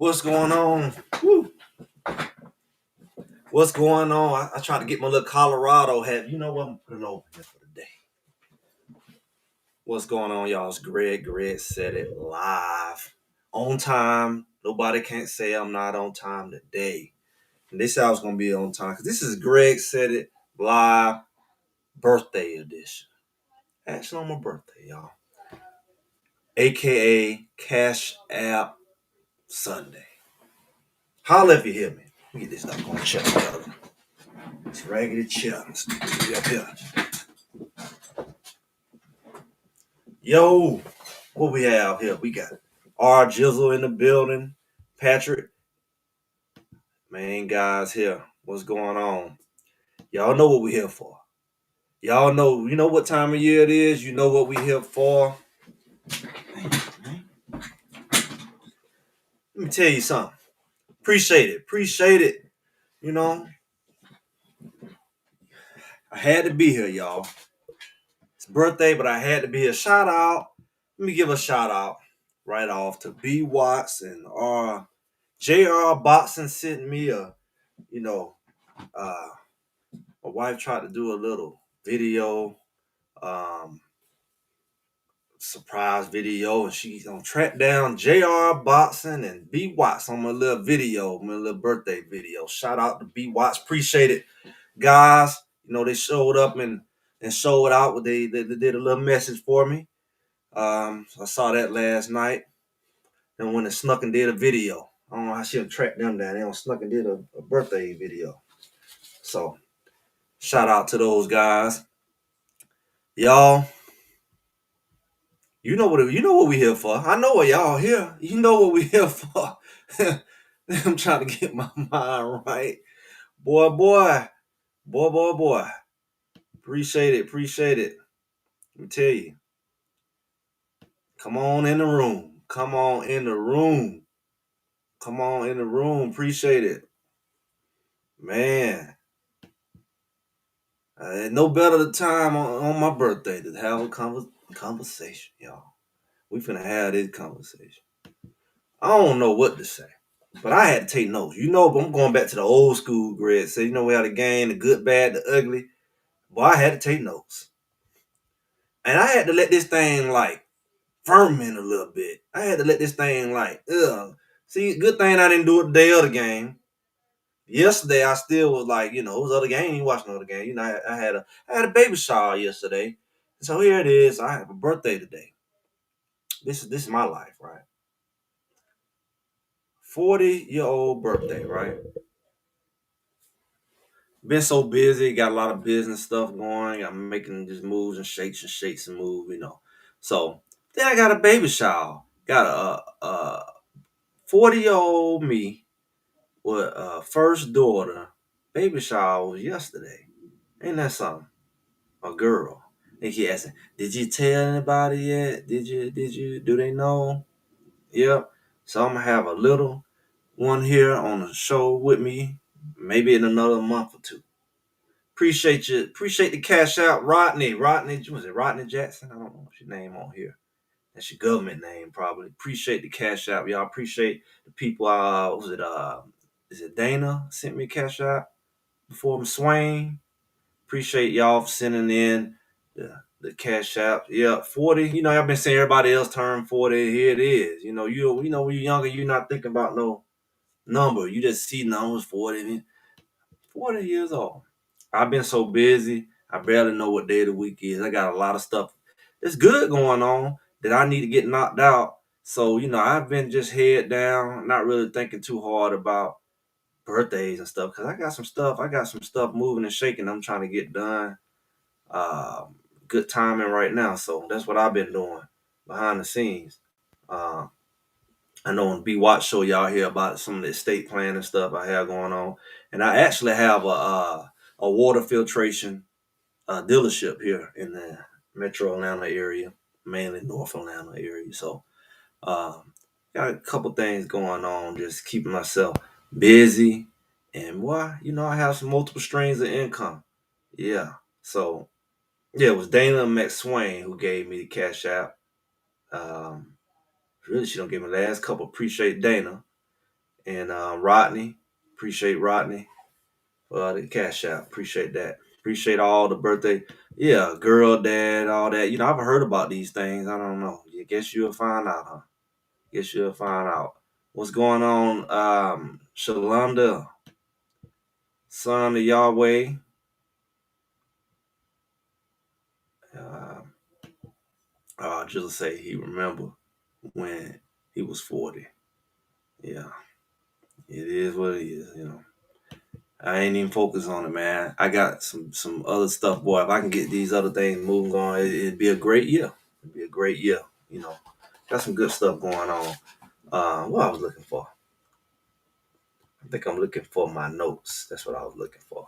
What's going on? Woo. What's going on? I tried to get my little Colorado hat. You know what? I'm putting over here for the day. What's going on, y'all? It's Greg. Greg said it live. On time. Nobody can't say I'm not on time today. And they said I was going to be on time because this is Greg said it live birthday edition. Actually, on my birthday, y'all. AKA Cash App Sunday. Holla if you hear me. Let me get this stuff on check together. It's raggedy chips. Up here. Yo, what we have here? We got R Jizzle in the building. Patrick, main guys here. What's going on? Y'all know what we here for. Y'all know, you know what time of year it is. You know what we here for. Let me tell you something. Appreciate it. Appreciate it. You know, I had to be here, y'all. It's birthday, but I had to be here. Shout out. Let me give a shout out right off to B Watts and JR Boxing sent me a, you know, my wife tried to do a little video, um, surprise video, and she's gonna track down JR Boxing and B Watts on my little video, my little birthday video. Shout out to B Watts, appreciate it, guys. You know they showed up and showed out. They did a little message for me. I saw that last night. And when they snuck and did a video, I don't know how she done tracked them down. They snuck and did a birthday video. So shout out to those guys, y'all. You know what we here for. I know what y'all here. You know what we here for. I'm trying to get my mind right. Boy. Appreciate it. Let me tell you. Come on in the room. Appreciate it. Man. No better time on my birthday to have a conversation, y'all. We finna have this conversation. I don't know what to say, but I had to take notes. You know, I'm going back to the old school grid. So, you know, we had the game, the good, bad, the ugly. Boy, I had to take notes. And I had to let this thing, like, ferment a little bit. I had to let this thing, like, See, good thing I didn't do it the day of the game. Yesterday, I still was like, you know, it was other game. You watching other game. You know, I had a baby shower yesterday. So here it is. I have a birthday today. This is my life, right? 40-year-old birthday, right? Been so busy, got a lot of business stuff going. I'm making just moves and shakes and moves, you know. So then I got a baby shower. Got a 40-year-old me with a first daughter. Baby shower was yesterday. Ain't that something? A girl. They keep asking, did you tell anybody yet? Did you? Do they know? Yep. So I'm gonna have a little one here on the show with me, maybe in another month or two. Appreciate you. Appreciate the cash out, Rodney. Was it Rodney Jackson? I don't know what's your name on here. That's your government name, probably. Appreciate the cash out, y'all. Appreciate the people. Was it is it Dana sent me a cash out before I'm Swain? Appreciate y'all for sending in the cash out. Yeah, 40. You know, I've been saying everybody else turned 40. Here it is. You know, when you're younger, you're not thinking about no number. You just see numbers 40. 40 years old. I've been so busy. I barely know what day of the week is. I got a lot of stuff that's good going on that I need to get knocked out. So, you know, I've been just head down, not really thinking too hard about birthdays and stuff because I got some stuff moving and shaking I'm trying to get done. Uh, Good timing right now. So that's what I've been doing behind the scenes. Uh, I know on B Watch show y'all hear about some of the estate plan and stuff I have going on, and I actually have a water filtration dealership here in the Metro Atlanta area, mainly North Atlanta area. So got a couple things going on, just keeping myself busy, and why I have some multiple streams of income. Yeah, so yeah, it was Dana McSwain who gave me the cash out. Really, she don't give me the last couple. Appreciate Dana. And Rodney, appreciate Rodney for the cash out. Appreciate that. Appreciate all the birthday. Yeah, girl, dad, all that. I've heard about these things. I don't know. I guess you'll find out, huh? Guess you'll find out. What's going on? Shalonda, son of Yahweh. Uh, just say he remember when he was 40. Yeah, it is what it is. I ain't even focused on it, man. I got some other stuff, boy. If I can get these other things moving on, it'd be a great year. It'd be a great year. Got some good stuff going on. What I was looking for? I think I'm looking for my notes. That's what I was looking for.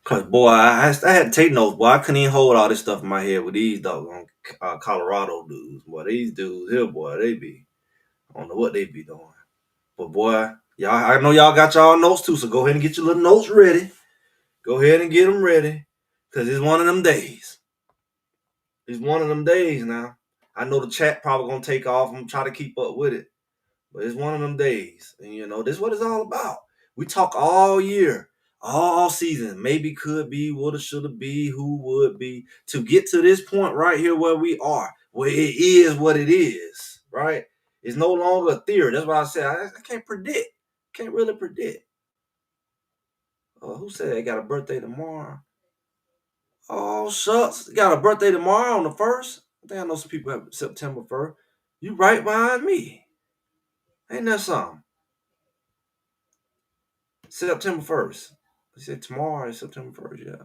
Cause boy, I had to take notes. Boy, I couldn't even hold all this stuff in my head with these doggone Colorado dudes. Boy, these dudes here, boy, I don't know what they be doing. But boy, y'all, I know y'all got y'all notes too. So go ahead and get your little notes ready. Go ahead and get them ready, cause it's one of them days. It's one of them days now. I know the chat probably gonna take off. I'm gonna try to keep up with it. But it's one of them days. And this is what it's all about. We talk all year, all season. Maybe, could be, woulda, shoulda be, who would be. To get to this point right here where we are, where it is what it is, right? It's no longer a theory. That's why I said I can't predict. Can't really predict. Who said they got a birthday tomorrow? Oh, shucks. Got a birthday tomorrow on the 1st? I think I know some people have September 1st. You right behind me. Ain't that something? September 1st. They said tomorrow is September 1st, yeah.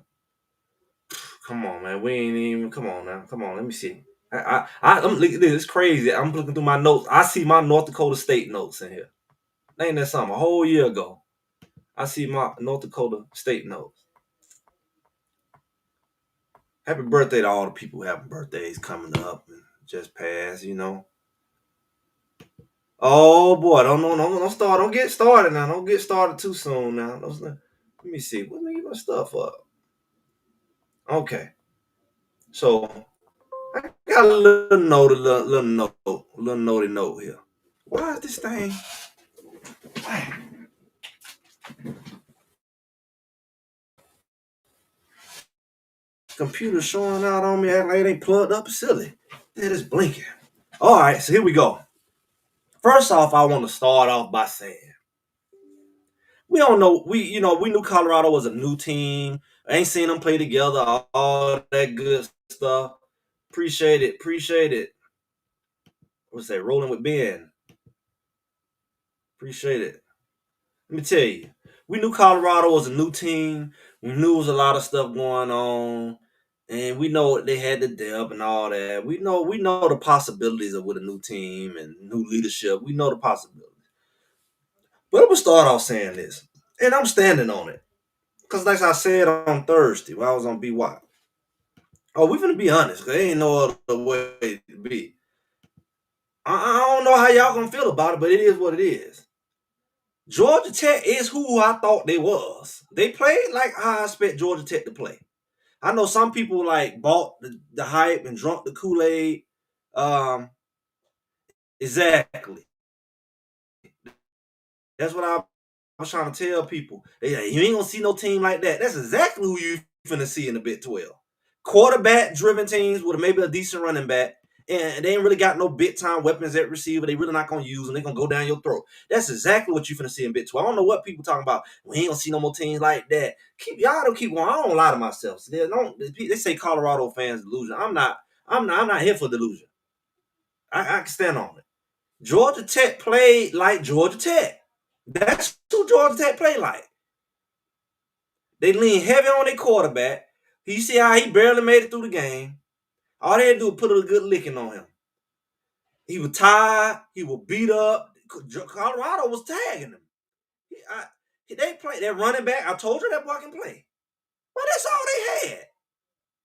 Come on, man. We ain't even, come on now. Come on, let me see. I'm looking at this. It's crazy. I'm looking through my notes. I see my North Dakota State notes in here. Ain't that something? A whole year ago, I see my North Dakota State notes. Happy birthday to all the people having birthdays coming up and just passed. Oh boy, don't start. Don't get started now. Don't get started too soon now. Let me see. Let me get my stuff up. Okay. So I got a little note, little notey note here. Why is this thing? Computer showing out on me acting like it ain't plugged up. Silly. It is blinking. All right, so here we go. First off, I want to start off by saying we don't know. We knew Colorado was a new team. I ain't seen them play together. All that good stuff. Appreciate it. Appreciate it. What's that? Rolling with Ben. Appreciate it. Let me tell you, we knew Colorado was a new team. We knew there was a lot of stuff going on, and we know they had the depth and all that. We know the possibilities of with a new team and new leadership. We know the possibilities. But I'm gonna start off saying this, and I'm standing on it, because like I said on Thursday when I was on BY. Oh, we're gonna be honest, cause there ain't no other way to be. I don't know how y'all gonna feel about it, but it is what it is. Georgia Tech is who I thought they was. They played like how I expect Georgia Tech to play. I know some people like bought the hype and drunk the Kool-Aid. Exactly. That's what I was trying to tell people. They like, you ain't gonna see no team like that. That's exactly who you finna see in the Big 12. Quarterback driven teams with maybe a decent running back. And they ain't really got no big time weapons at receiver. They really not gonna use them. They gonna go down your throat. That's exactly what you finna see in Big 12. I don't know what people talking about. We ain't gonna see no more teams like that. Y'all don't keep going. I don't lie to myself. They say Colorado fans delusion. I'm not here for delusion. I can stand on it. Georgia Tech played like Georgia Tech. That's who Georgia Tech played like. They lean heavy on their quarterback. You see how he barely made it through the game. All they had to do was put a good licking on him. He was tired. He was beat up. Colorado was tagging him. They played that running back. I told you that boy can play. But that's all they had.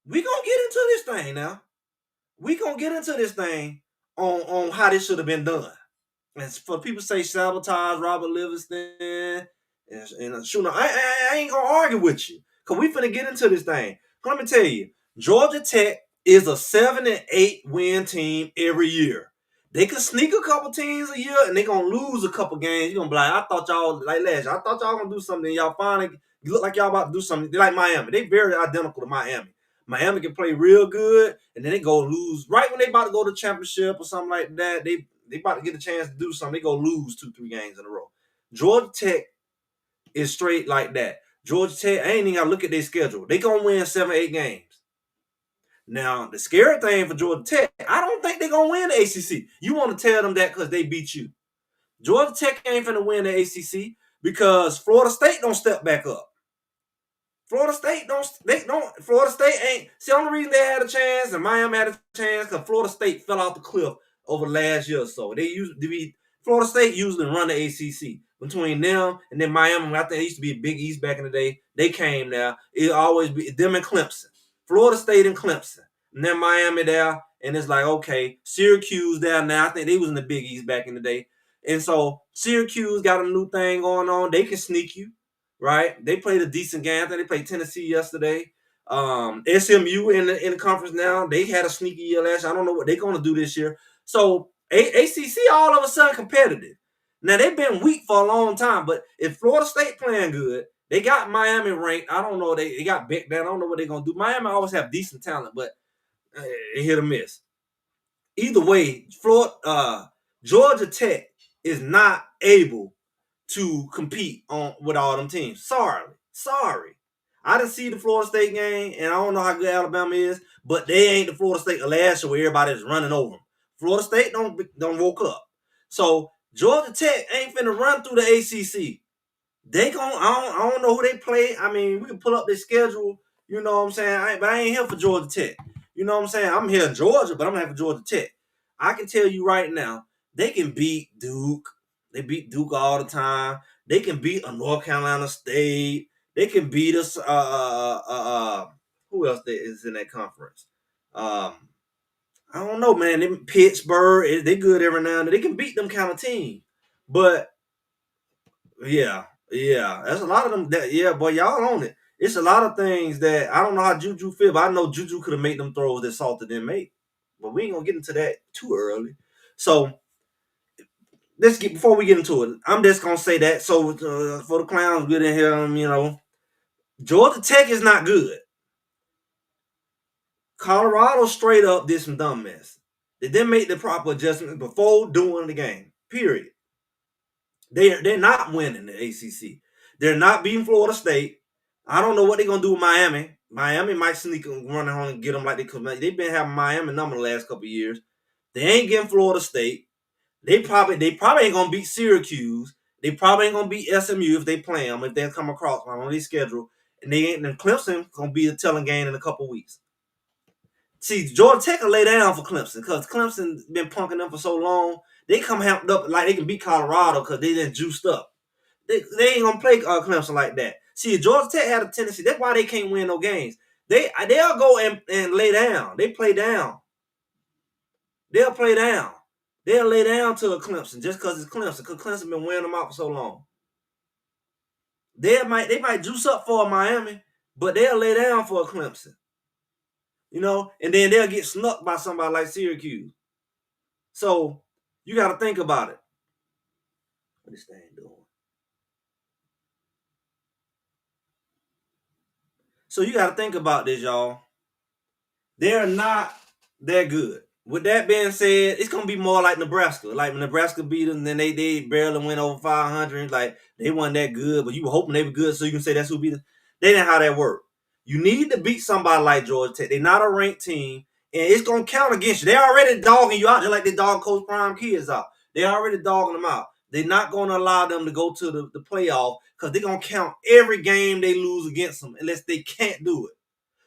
We gonna get into this thing now. We gonna get into this thing on how this should have been done. And for people say sabotage Robert Livingston and shooting, I ain't gonna argue with you because we finna get into this thing. Let me tell you, Georgia Tech is a 7 and 8 win team every year. They can sneak a couple teams a year, and they gonna lose a couple games. You gonna be like, I thought y'all like last year. I thought y'all gonna do something. Y'all finally look like y'all about to do something. They like Miami. They very identical to Miami. Miami can play real good, and then they go lose right when they about to go to the championship or something like that. They about to get a chance to do something. They go lose 2-3 games in a row. Georgia Tech is straight like that. Georgia Tech, I ain't even gotta look at their schedule. They gonna win 7-8 games. Now, the scary thing for Georgia Tech, I don't think they're going to win the ACC. You want to tell them that because they beat you. Georgia Tech ain't finna win the ACC because Florida State don't step back up. Florida State Florida State ain't. See, the only reason they had a chance and Miami had a chance because Florida State fell off the cliff over last year or so. Florida State usually run the ACC. Between them and then Miami, I think they used to be a Big East back in the day. They came now. It always be them and Clemson. Florida State and Clemson. And then Miami there. And it's like, okay, Syracuse there now. I think they was in the Big East back in the day. And so Syracuse got a new thing going on. They can sneak you, right? They played a decent game. I think they played Tennessee yesterday. SMU in the conference now. They had a sneaky year last year. I don't know what they're going to do this year. So ACC all of a sudden competitive. Now, they've been weak for a long time, but if Florida State playing good, they got Miami ranked. I don't know. They got back down. I don't know what they're going to do. Miami always have decent talent, but hit or miss. Either way, Georgia Tech is not able to compete with all them teams. Sorry. I didn't see the Florida State game, and I don't know how good Alabama is, but they ain't the Florida State of last year where everybody's running over them. Florida State don't woke up. So Georgia Tech ain't finna run through the ACC. I don't know who they play. I mean, we can pull up their schedule. You know what I'm saying? But I ain't here for Georgia Tech. You know what I'm saying? I'm here in Georgia, but I'm here for Georgia Tech. I can tell you right now, they can beat Duke. They beat Duke all the time. They can beat a North Carolina State. They can beat us. Who else is in that conference? I don't know, man. Pittsburgh, they good every now and then. They can beat them kind of teams. But yeah, that's a lot of them. Boy, y'all on it. It's a lot of things that I don't know how Juju feel, but I know Juju could have made them throws that Salter didn't make. But we ain't gonna get into that too early. So before we get into it. I'm just gonna say that. So for the clowns good in here, Georgia Tech is not good. Colorado straight up did some dumb mess. They didn't make the proper adjustments before doing the game. Period. They're not winning the ACC. They're not beating Florida State. I don't know what they're gonna do with Miami. Miami might sneak and run home and get them like they could. They've been having Miami number the last couple of years. They ain't getting Florida State. They probably ain't gonna beat Syracuse. They probably ain't gonna beat SMU if they play them, if they come across on their schedule. And they ain't. And Clemson gonna be a telling game in a couple weeks. See, Georgia Tech will lay down for Clemson because Clemson been punking them for so long. They come hamped up like they can beat Colorado because they done juiced up. They ain't gonna play Clemson like that. See, Georgia Tech had a tendency. That's why they can't win no games. They'll go and lay down. They play down. They'll play down. They'll lay down to a Clemson just because it's Clemson. Because Clemson been wearing them out for so long. They might juice up for a Miami, but they'll lay down for a Clemson. And then they'll get snuck by somebody like Syracuse. So you got to think about it. What this thing doing? So you got to think about this, y'all. They're not that good. With that being said, it's gonna be more like Nebraska. Like when Nebraska beat them, then they barely went over 500. Like they weren't that good, but you were hoping they were good, so you can say that's who beat them. They didn't how that work. You need to beat somebody like Georgia Tech. They're not a ranked team, and it's gonna count against you. They're already dogging you out, just like they dog Coach Prime kids out. They're already dogging them out. They're not gonna allow them to go to the playoff because they're gonna count every game they lose against them unless they can't do it.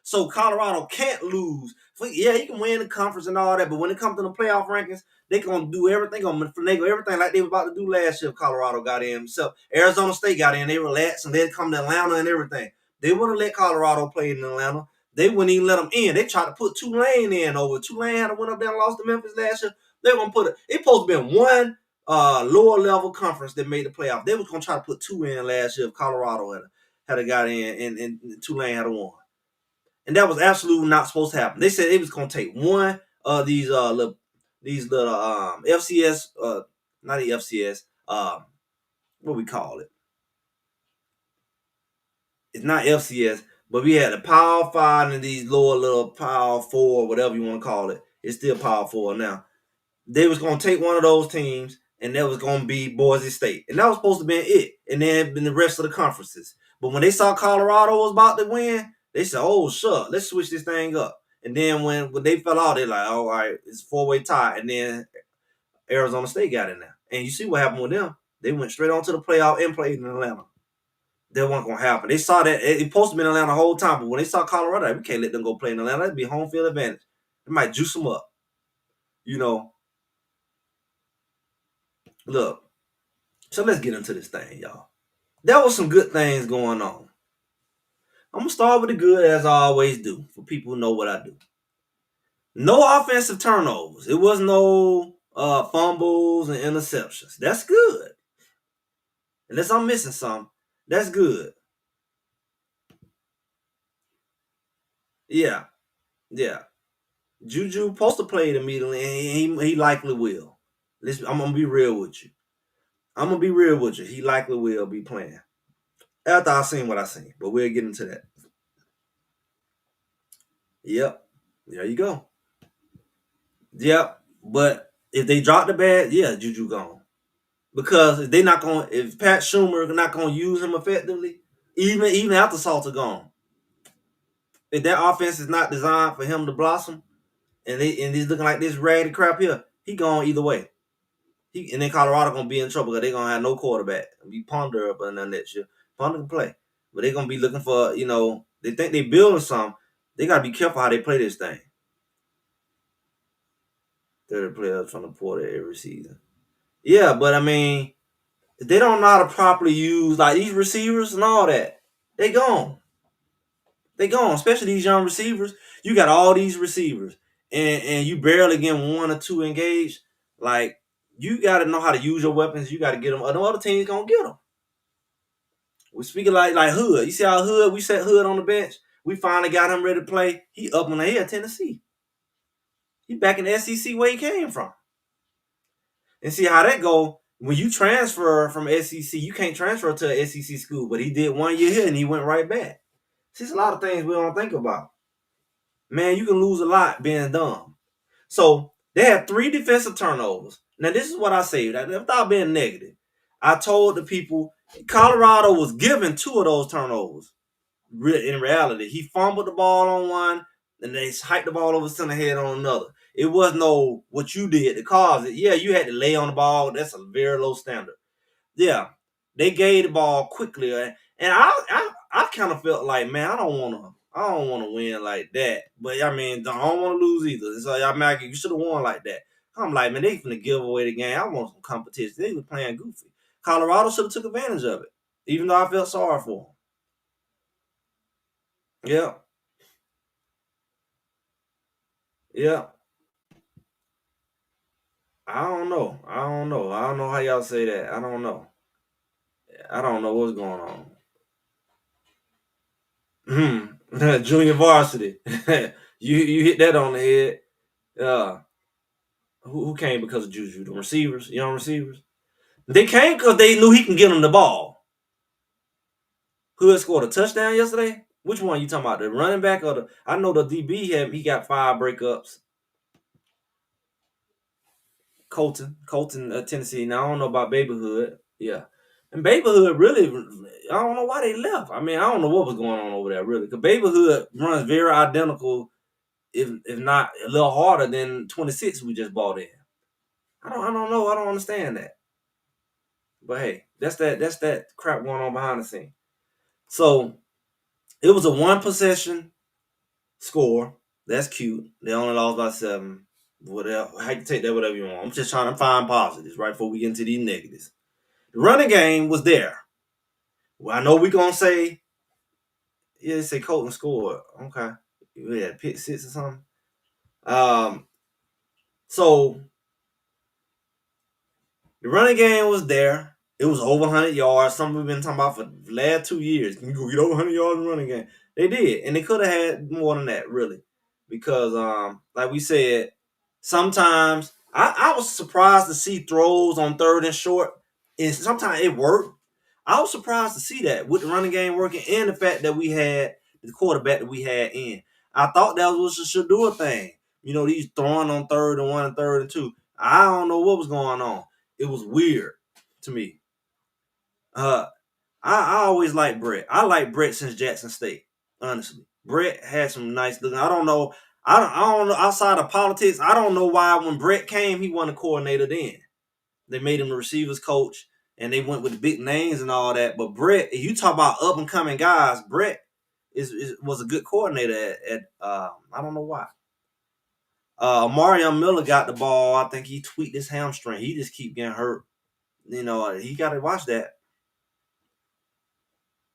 So Colorado can't lose. Yeah, you can win the conference and all that, but when it comes to the playoff rankings, they're going to do everything, going to finagle everything like they were about to do last year if Colorado got in. So Arizona State got in. They relaxed, and they'd come to Atlanta and everything. They wouldn't let Colorado play in Atlanta. They wouldn't even let them in. They tried to put Tulane in over. Tulane had to win up there and lost to Memphis last year. They were going to put it. It's supposed to be one lower level conference that made the playoff. They was going to try to put two in last year if Colorado had got in and Tulane had won. And that was absolutely not supposed to happen. They said it was going to take one of these these little FCS, not the FCS, what we call it? It's not FCS, but we had the Power Five and these lower little Power Four, whatever you want to call it. It's still Power Four now. They was gonna take one of those teams, and that was gonna be Boise State, and that was supposed to be it. And then the rest of the conferences. But when they saw Colorado was about to win, they said, "Oh, sure, let's switch this thing up." And then when they fell out, they're like, "All right, it's a 4-way tie." And then Arizona State got in there, and you see what happened with them. They went straight on to the playoff and played in Atlanta. That wasn't gonna happen. They saw that it supposed to be in Atlanta the whole time, but when they saw Colorado, we can't let them go play in Atlanta. That'd be home field advantage. It might juice them up, you know. Look, so let's get into this thing, y'all. There was some good things going on. I'm gonna start with the good as I always do for people who know what I do. No offensive turnovers. It was no fumbles and interceptions. That's good. Unless I'm missing some, that's good. Yeah, yeah. Juju supposed to play it immediately, and he likely will. I'm gonna be real with you. I'm gonna be real with you. He likely will be playing after I seen what I seen, but we'll get into that. Yep, there you go. Yep, but if they drop the bat, yeah, Juju gone because if they not going, if Pat Schumer not gonna use him effectively, even after Salter gone, if that offense is not designed for him to blossom, and he's looking like this raggedy crap here, he gone either way. And then Colorado gonna be in trouble because they gonna have no quarterback. Be Ponder up and none that shit. Ponder can play, but they gonna be looking for they think they building some. They gotta be careful how they play this thing. 30 players from the portal every season. Yeah, but I mean, they don't know how to properly use like these receivers and all that. They gone. They gone. Especially these young receivers. You got all these receivers, and you barely get one or two engaged. Like you got to know how to use your weapons. You got to get them. No other team's gonna get them. We speaking like Hood. You see how Hood? We set Hood on the bench. We finally got him ready to play. He up on the head, Tennessee. He back in the SEC where he came from. And see how that go. When you transfer from SEC, you can't transfer to an SEC school. But he did 1 year here and he went right back. See, it's a lot of things we don't think about. Man, you can lose a lot being dumb. So they had 3 defensive turnovers. Now this is what I say without being negative. I told the people Colorado was given 2 of those turnovers. In reality, he fumbled the ball on one, and they hiked the ball over center head on another. It was no what you did to cause it. Yeah, you had to lay on the ball. That's a very low standard. Yeah, they gave the ball quickly, and I kind of felt like, man, I don't wanna win like that. But I mean, I don't want to lose either. So y'all, man, you should have won like that. I'm like, man, they finna give away the game. I want some competition. They were playing goofy. Colorado should have took advantage of it, even though I felt sorry for them. Yeah, yeah. I don't know how y'all say that. I don't know. I don't know what's going on. Junior varsity. You hit that on the head. Uh, who came because of Juju? The receivers, young receivers. They came because they knew he can get them the ball. Hood scored a touchdown yesterday. Which one you talking about? The running back or the? I know the DB he got 5 breakups. Colton, Tennessee. Now I don't know about Babyhood. Yeah, and Babyhood really, I don't know why they left. I mean, I don't know what was going on over there really. Because Babyhood runs very identical, if not a little harder than 26 we just bought in. I don't know. I don't understand that. But hey, that's that crap going on behind the scene. So it was a 1 possession score. That's cute. They only lost by 7. Whatever. How you take that, whatever you want. I'm just trying to find positives right before we get into these negatives. The running game was there. Well, I know we're gonna say, yeah, they say Colton scored. Okay. We had pick 6 or something. Um, so the running game was there. It was over 100 yards. Something we've been talking about for the last 2 years. Can you go get over 100 yards in the running game? They did, and they could have had more than that, really, because like we said, sometimes I was surprised to see throws on third and short, and sometimes it worked. I was surprised to see that with the running game working and the fact that we had the quarterback that we had in. I thought that was a Shador thing. These throwing on third and 1 and third and 2. I don't know what was going on. It was weird to me. Uh, I always liked Brett. I like Brett since Jackson State. Honestly, Brett had some nice looking. I don't know. I don't know outside of politics. I don't know why when Brett came, he wasn't a coordinator then. They made him the receivers coach, and they went with the big names and all that. But Brett, if you talk about up and coming guys, Brett was a good coordinator at I don't know why. Mario Miller got the ball. I think he tweaked his hamstring. He just keep getting hurt. He got to watch that.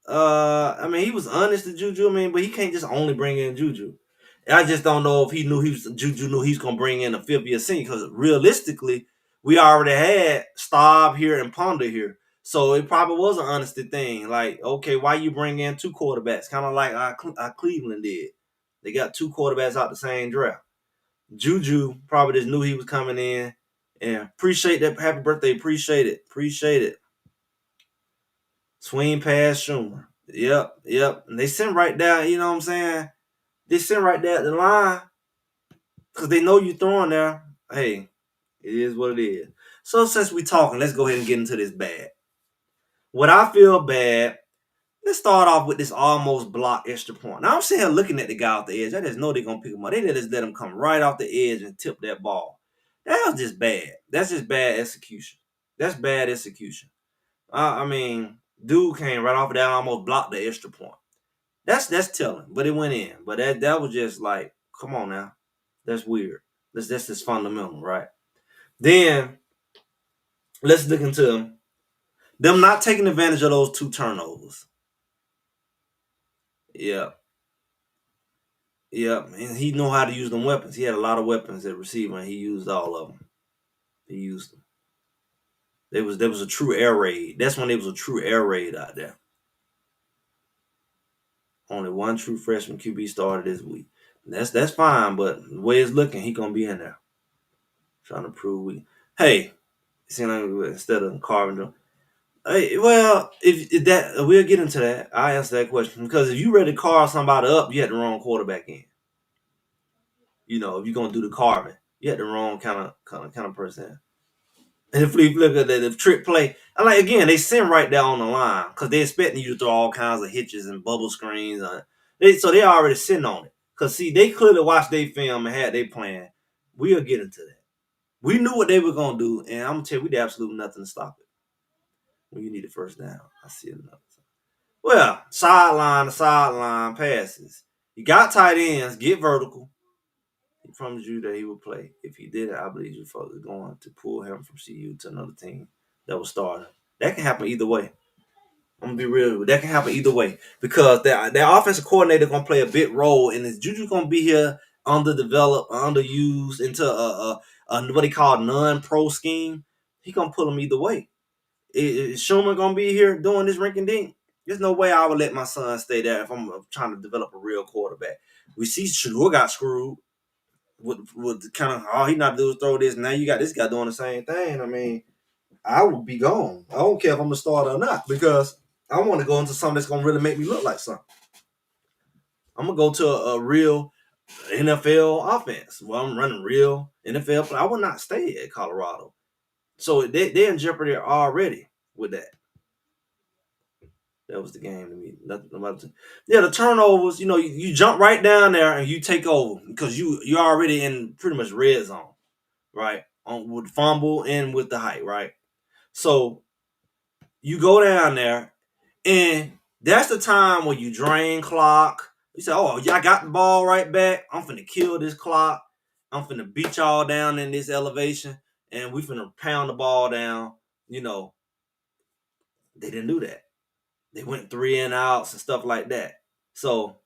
I mean, he was honest to Juju. I mean, but he can't just only bring in Juju. I just don't know if Juju knew he's gonna bring in a fifth year senior because realistically, we already had Staub here and Ponder here, so it probably was an honesty thing. Like, okay, why you bring in two quarterbacks? Kind of like our Cleveland did. They got two quarterbacks out the same draft. Juju probably just knew he was coming in, and appreciate that. Happy birthday, appreciate it. Swing past Schumer. Yep. And they sent right there, you know what I'm saying? They sent right there at the line because they know you throwing there. Hey, it is what it is. So since we talking, let's go ahead and get into this bad. What I feel bad, let's start off with this almost block extra point. Now I'm sitting here looking at the guy off the edge. I just know they're gonna pick him up. They just let him come right off the edge and tip that ball. That was just bad. That's just bad execution. That's bad execution. I mean, dude came right off of that and almost blocked the extra point. That's telling, but it went in. But that was just like, come on now, that's weird. That's just fundamental, right? Then let's look into them not taking advantage of those two turnovers. Yeah, yeah, and he knew how to use them weapons. He had a lot of weapons at receiver, and he used all of them. He used them. There was a true air raid. That's when there was a true air raid out there. Only one true freshman QB started this week. That's fine, but the way it's looking, he gonna be in there trying to prove we. Hey, see, instead of Carpenter. Hey, well, if that we'll get into that. I answer that question because if you ready to carve somebody up, you had the wrong quarterback in. If you're gonna do the carving, you had the wrong kind of person. And if we look at the trick play, I like again they send right there on the line because they expecting you to throw all kinds of hitches and bubble screens. So they already sitting on it. Cause see, they clearly watched their film and had their plan. We'll get into that. We knew what they were gonna do, and I'm gonna tell you, we did absolutely nothing to stop it. When you need a first down, I see it enough. Well, sideline to sideline passes. You got tight ends, get vertical. He promised you that he would play. If he did it, I believe you folks are going to pull him from CU to another team that will start him. That can happen either way. I'm gonna be real. That can happen either way because their offensive coordinator gonna play a big role, and is Juju gonna be here underdeveloped, underused into a what he call non-pro scheme? He gonna pull him either way. Is Schumer gonna be here doing this rinky dink? There's no way I would let my son stay there if I'm trying to develop a real quarterback. We see Shador got screwed with kind of all he not do is throw this. Now you got this guy doing the same thing. I mean, I would be gone. I don't care if I'm a starter or not because I want to go into something that's gonna really make me look like something. I'm gonna go to a real NFL offense. Well, I'm running real NFL play. I would not stay at Colorado. So they're in jeopardy already with that. That was the game to me. Nothing about it. Yeah, the turnovers. You jump right down there and you take over because you're already in pretty much red zone, right? On with fumble and with the height, right? So you go down there, and that's the time when you drain clock. You say, "Oh, yeah, I got the ball right back. I'm finna kill this clock. I'm finna beat y'all down in this elevation, and we finna pound the ball down." They didn't do that. They went 3 and outs and stuff like that. So,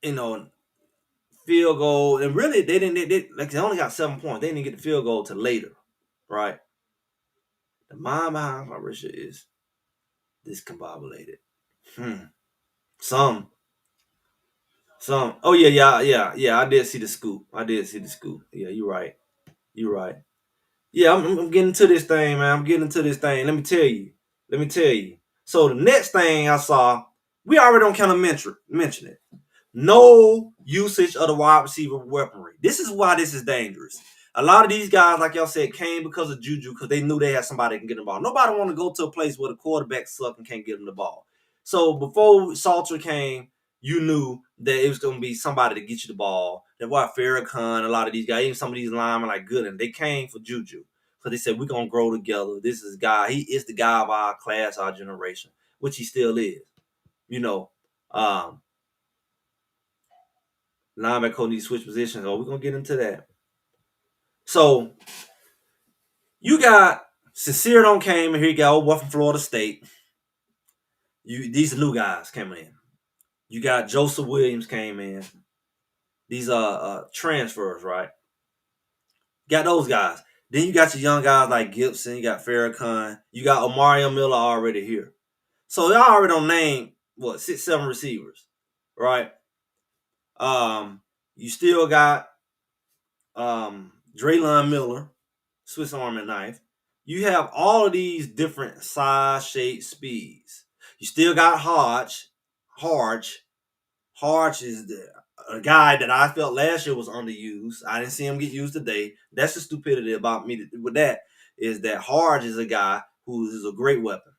you know, field goal, and really they didn't. They only got 7 points. They didn't get the field goal till later, right? The mind behind Marisha is discombobulated. Some Some. Oh yeah. I did see the scoop. I did see the scoop. Yeah, you're right. You're right. Yeah, I'm getting to this thing, man. I'm getting to this thing. Let me tell you. Let me tell you. So the next thing I saw, we already don't kind of mention it. No usage of the wide receiver weaponry. This is why this is dangerous. A lot of these guys, like y'all said, came because of Juju, because they knew they had somebody that can get the ball. Nobody want to go to a place where the quarterback suck and can't get them the ball. So before Salter came, you knew that it was going to be somebody to get you the ball. That's why Farrakhan, a lot of these guys, even some of these linemen like Gooden, they came for Juju. So they said, we're going to grow together. This is guy. He is the guy of our class, our generation, which he still is. You know, um, linebacker coach needs to switch positions. Oh, we're going to get into that. So you got Sincere don't came, and here you go, old boy from Florida State. These are new guys coming in. You got Joseph Williams came in. These are transfers, right? Got those guys. Then you got your young guys like Gibson. You got Farrakhan. You got Omarion Miller already here. So y'all already don't name what 6, 7 receivers, right? You still got Draylon Miller, Swiss Army knife. You have all of these different size, shape, speeds. You still got Hodge. Hodge is a guy that I felt last year was underused. I didn't see him get used today. That's the stupidity about me with that, is that Hodge is a guy who is a great weapon.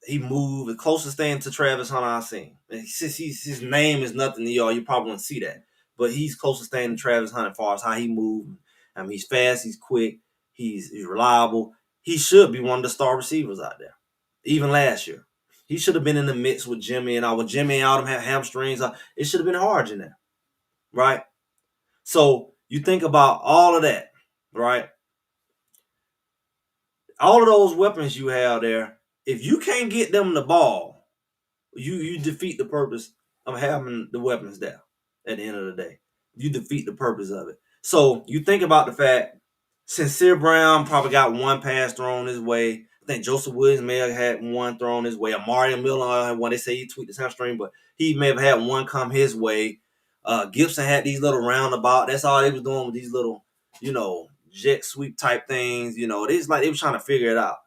He moved the closest thing to Travis Hunter I've seen. And since his name is nothing to y'all, you probably wouldn't see that. But he's closest thing to Travis Hunter as far as how he moved. I mean, he's fast, he's quick, he's reliable. He should be one of the star receivers out there. Even last year, he should have been in the mix with Jimmy and all. When Jimmy and Autumn had hamstrings, it should have been Hodge in there, right? So you think about all of that, right? All of those weapons you have there. If you can't get them the ball, you defeat the purpose of having the weapons there at the end of the day. You defeat the purpose of it. So you think about the fact Sincere Brown probably got one pass thrown his way. I think Joseph Williams may have had one thrown his way. Amari Miller had one. They say he tweaked his hamstring, but he may have had one come his way. Gibson had these little roundabout. That's all they was doing with these little, jet sweep type things. It's like they was trying to figure it out.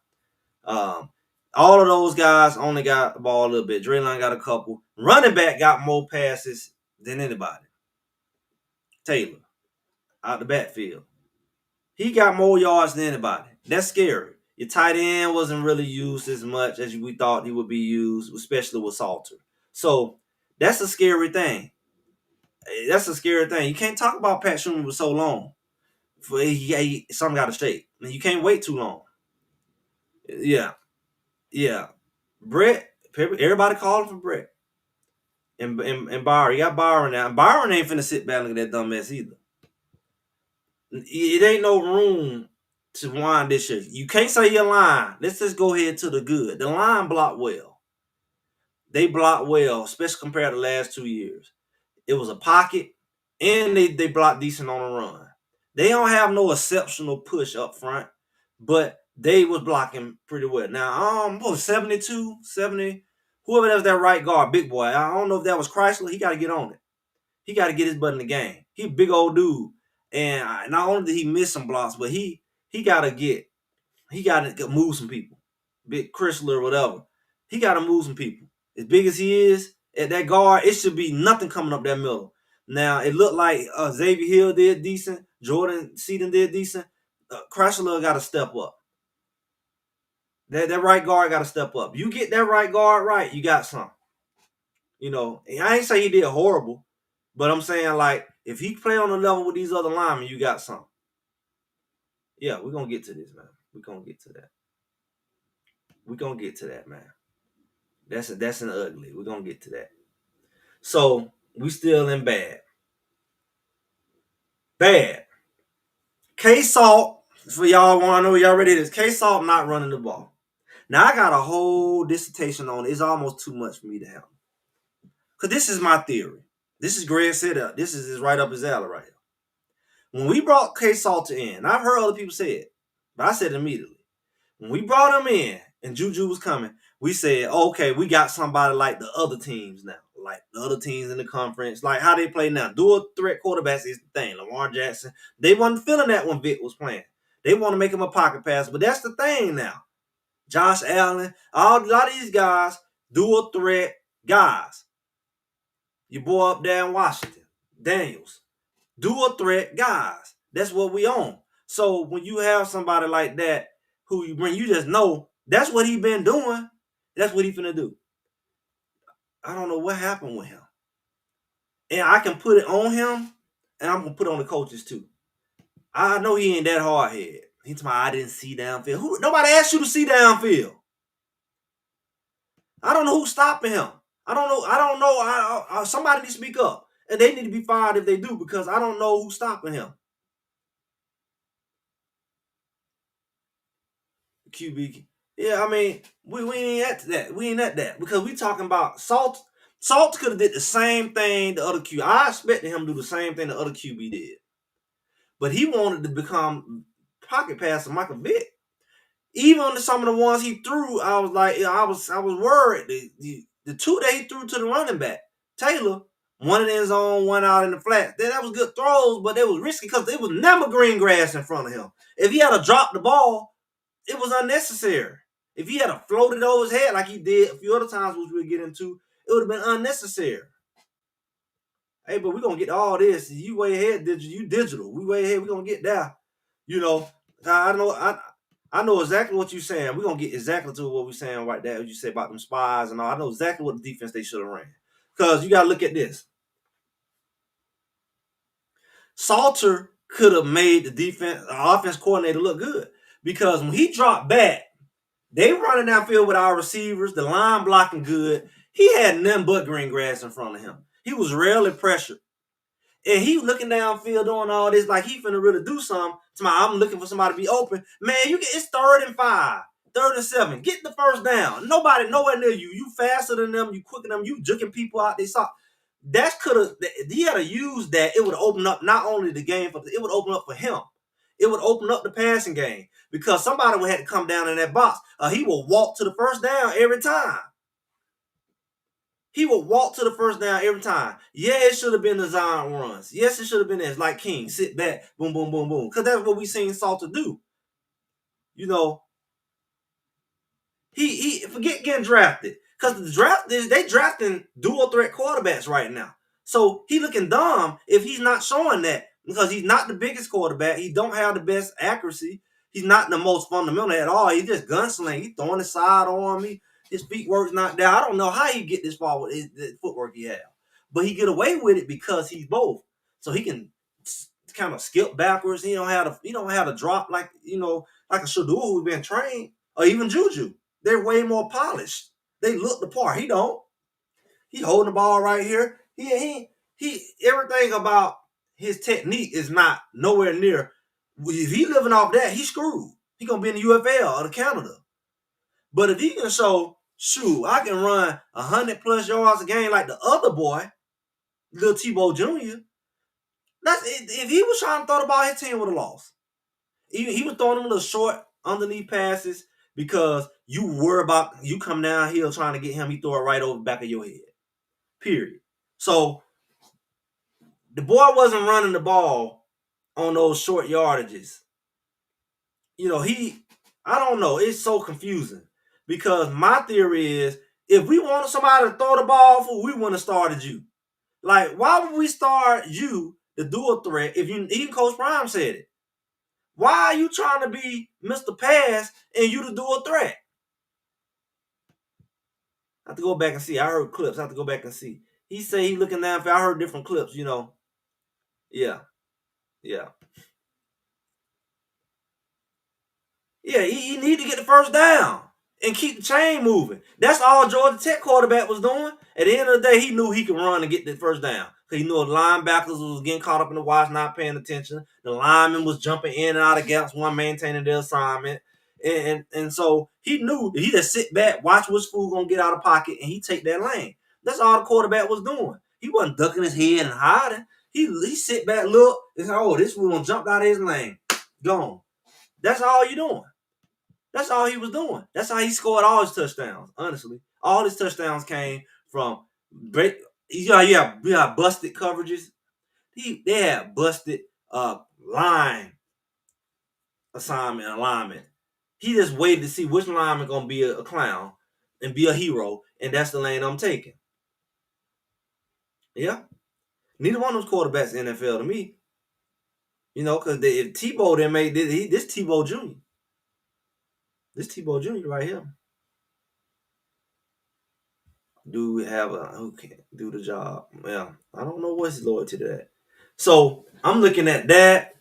Um, all of those guys only got the ball a little bit. Draylon got a couple. Running back got more passes than anybody. Taylor, out the backfield. He got more yards than anybody. That's scary. Your tight end wasn't really used as much as we thought he would be used, especially with Salter. So that's a scary thing. That's a scary thing. You can't talk about Pat Schumer for so long. For something got to shake. I mean, you can't wait too long. Yeah, yeah. Brett, everybody calling for Brett. And Byron, you got Byron now. Byron ain't finna sit back and look at that dumb mess either. It ain't no room to wind this shit. You can't say your line. Let's just go ahead to the good. The line blocked well. They blocked well, especially compared to the last 2 years. It was a pocket, and they blocked decent on the run. They don't have no exceptional push up front, but they was blocking pretty well. Now, 72, 70, whoever that was that right guard, big boy. I don't know if that was Chrysler. He got to get on it. He got to get his butt in the game. He a big old dude. And not only did he miss some blocks, but he got to move some people. Big Chrysler or whatever. He got to move some people. As big as he is at that guard, it should be nothing coming up that middle. Now, it looked like Xavier Hill did decent. Jordan Seaton did decent. Chrysler got to step up. That right guard got to step up. You get that right guard right, you got something. And I ain't say he did horrible, but I'm saying, like, if he play on the level with these other linemen, you got something. Yeah, we're going to get to this, man. We're going to get to that. We're going to get to that, man. That's an ugly. We're going to get to that. So, we still in bad. Bad. K-Salt, for y'all want to know, y'all ready this. K-Salt not running the ball. Now, I got a whole dissertation on it. It's almost too much for me to handle. Because this is my theory. This is Greg said up. This is right up his alley right here. When we brought K-Salter in, I've heard other people say it, but I said it immediately. When we brought him in and Juju was coming, we said, okay, we got somebody like the other teams now. like the other teams in the conference, like how they play now. Dual threat quarterbacks is the thing. Lamar Jackson, they wasn't feeling that when Vic was playing. They want to make him a pocket passer, but that's the thing now. Josh Allen, a lot of these guys, dual threat guys. Your boy up there in Washington, Daniels, dual threat guys. That's what we own. So when you have somebody like that who you bring, you just know that's what he been doing. That's what he finna do. I don't know what happened with him. And I can put it on him, and I'm gonna put it on the coaches too. I know he ain't that hard head. He's talking about I didn't see downfield. Nobody asked you to see downfield. I don't know who's stopping him. I don't know. Somebody needs to speak up, and they need to be fired if they do, because I don't know who's stopping him. QB. Yeah, I mean, we ain't at that. We ain't at that because we talking about Salt. Salt could have did the same thing the other QB. I expected him to do the same thing the other QB did, but he wanted to become pocket passer Michael Vick. Even on some of the ones he threw, I was like, I was worried. The two that he threw to the running back, Taylor, one in his own, one out in the flat. That was good throws, but they was risky because it was never green grass in front of him. If he had to drop the ball, it was unnecessary. If he had to float it over his head like he did a few other times, which we'll get into, it would have been unnecessary. Hey, but we're going to get all this. You way ahead, you digital. We way ahead. We're going to get there. You know, I know exactly what you're saying. We're going to get exactly to what we're saying right there. What you say about them spies and all. I know exactly what the defense they should have ran. Because you got to look at this. Salter could have made the offense coordinator look good. Because when he dropped back, they running downfield with our receivers, the line blocking good. He had nothing but green grass in front of him. He was rarely pressured. And he looking downfield doing all this like he finna really do something. I'm looking for somebody to be open. Man, it's 3rd and 5, 3rd and 7. Get the first down. Nobody nowhere near you. You faster than them. You quicker than them. You juking people out. They saw that could have. He had to use that. It would open up not only the game, but it would open up for him. It would open up the passing game because somebody would have to come down in that box. He will walk to the first down every time. He would walk to the first down every time. Yeah, it should have been design runs. Yes, it should have been this. Like King, sit back, boom, boom, boom, boom. Because that's what we seen Salter do. You know, he forget getting drafted. Because the draft they drafting dual threat quarterbacks right now. So he looking dumb if he's not showing that. Because he's not the biggest quarterback. He don't have the best accuracy. He's not the most fundamental at all. He just gunsling. He throwing the side on me. His feet work's not there. I don't know how he get this far with the footwork he have. But he get away with it because he's both. So he can kind of skip backwards. He don't have to drop like a Shador who's been trained, or even Juju. They're way more polished. They look the part. He don't. He holding the ball right here. He everything about his technique is not nowhere near. If he living off that, he's screwed. He gonna be in the UFL or the Canada. But if he can show, shoot, I can run 100+ yards a game like the other boy, little Tebow Jr. If he was trying to throw the ball, his team would have lost. He was throwing them little short underneath passes because you worry about you come downhill trying to get him. He throw it right over the back of your head. Period. So the boy wasn't running the ball on those short yardages. I don't know. It's so confusing. Because my theory is, if we wanted somebody to throw the ball for, we wouldn't have started you. Like, why would we start you, the dual threat, if even Coach Prime said it? Why are you trying to be Mr. Pass and you the dual threat? I have to go back and see. I heard clips. I have to go back and see. He say he looking down. I heard different clips, Yeah. Yeah. Yeah, he need to get the first down and keep the chain moving. That's all Georgia Tech quarterback was doing. At the end of the day, he knew he could run and get the first down. Because he knew the linebackers was getting caught up in the watch, not paying attention. The lineman was jumping in and out of gaps, one maintaining their assignment. And so he knew that he just sit back, watch which fool gonna get out of pocket, and he take that lane. That's all the quarterback was doing. He wasn't ducking his head and hiding. He sit back, look, and say, oh, this fool gonna jump out of his lane. Gone. That's all you doing. That's all he was doing. That's how he scored all his touchdowns, honestly. All his touchdowns came from You have busted coverages. They had busted line assignment alignment. He just waited to see which lineman gonna be a clown and be a hero, and that's the lane I'm taking. Yeah, neither one of those quarterbacks in the NFL to me. Because if Tebow didn't make this Tebow Jr. This Tebow Jr. right here. Do we have a who can do the job? Yeah, I don't know what's loyalty to that. So I'm looking at that.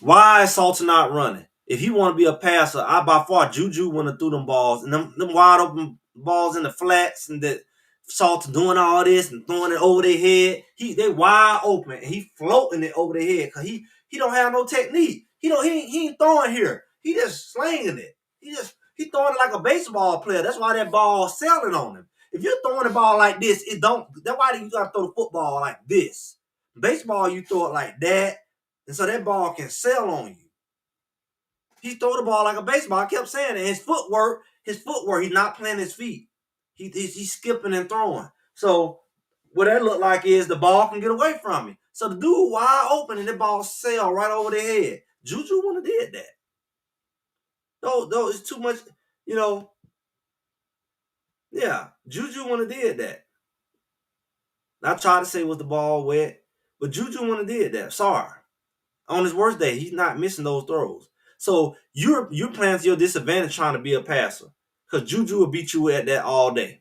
Why is Salter not running? If he want to be a passer, I by far Juju want to throw them balls and them wide open balls in the flats and that Salter doing all this and throwing it over their head. They wide open and he floating it over their head because he don't have no technique. He ain't throwing here. He just slinging it. He throwing it like a baseball player. That's why that ball selling on him. If you're throwing the ball like this, it don't. That's why you gotta throw the football like this. Baseball, you throw it like that, and so that ball can sell on you. He throw the ball like a baseball. I kept saying it. His footwork, he's not playing his feet. He's skipping and throwing. So what that look like is the ball can get away from me. So the dude wide open and the ball sail right over their head. Juju wouldn't have did that. Though it's too much, you know. Yeah, Juju wouldn't have did that. I tried to say was the ball wet, but Juju wouldn't have did that. Sorry. On his worst day, he's not missing those throws. So you're playing to your disadvantage trying to be a passer. Because Juju will beat you at that all day.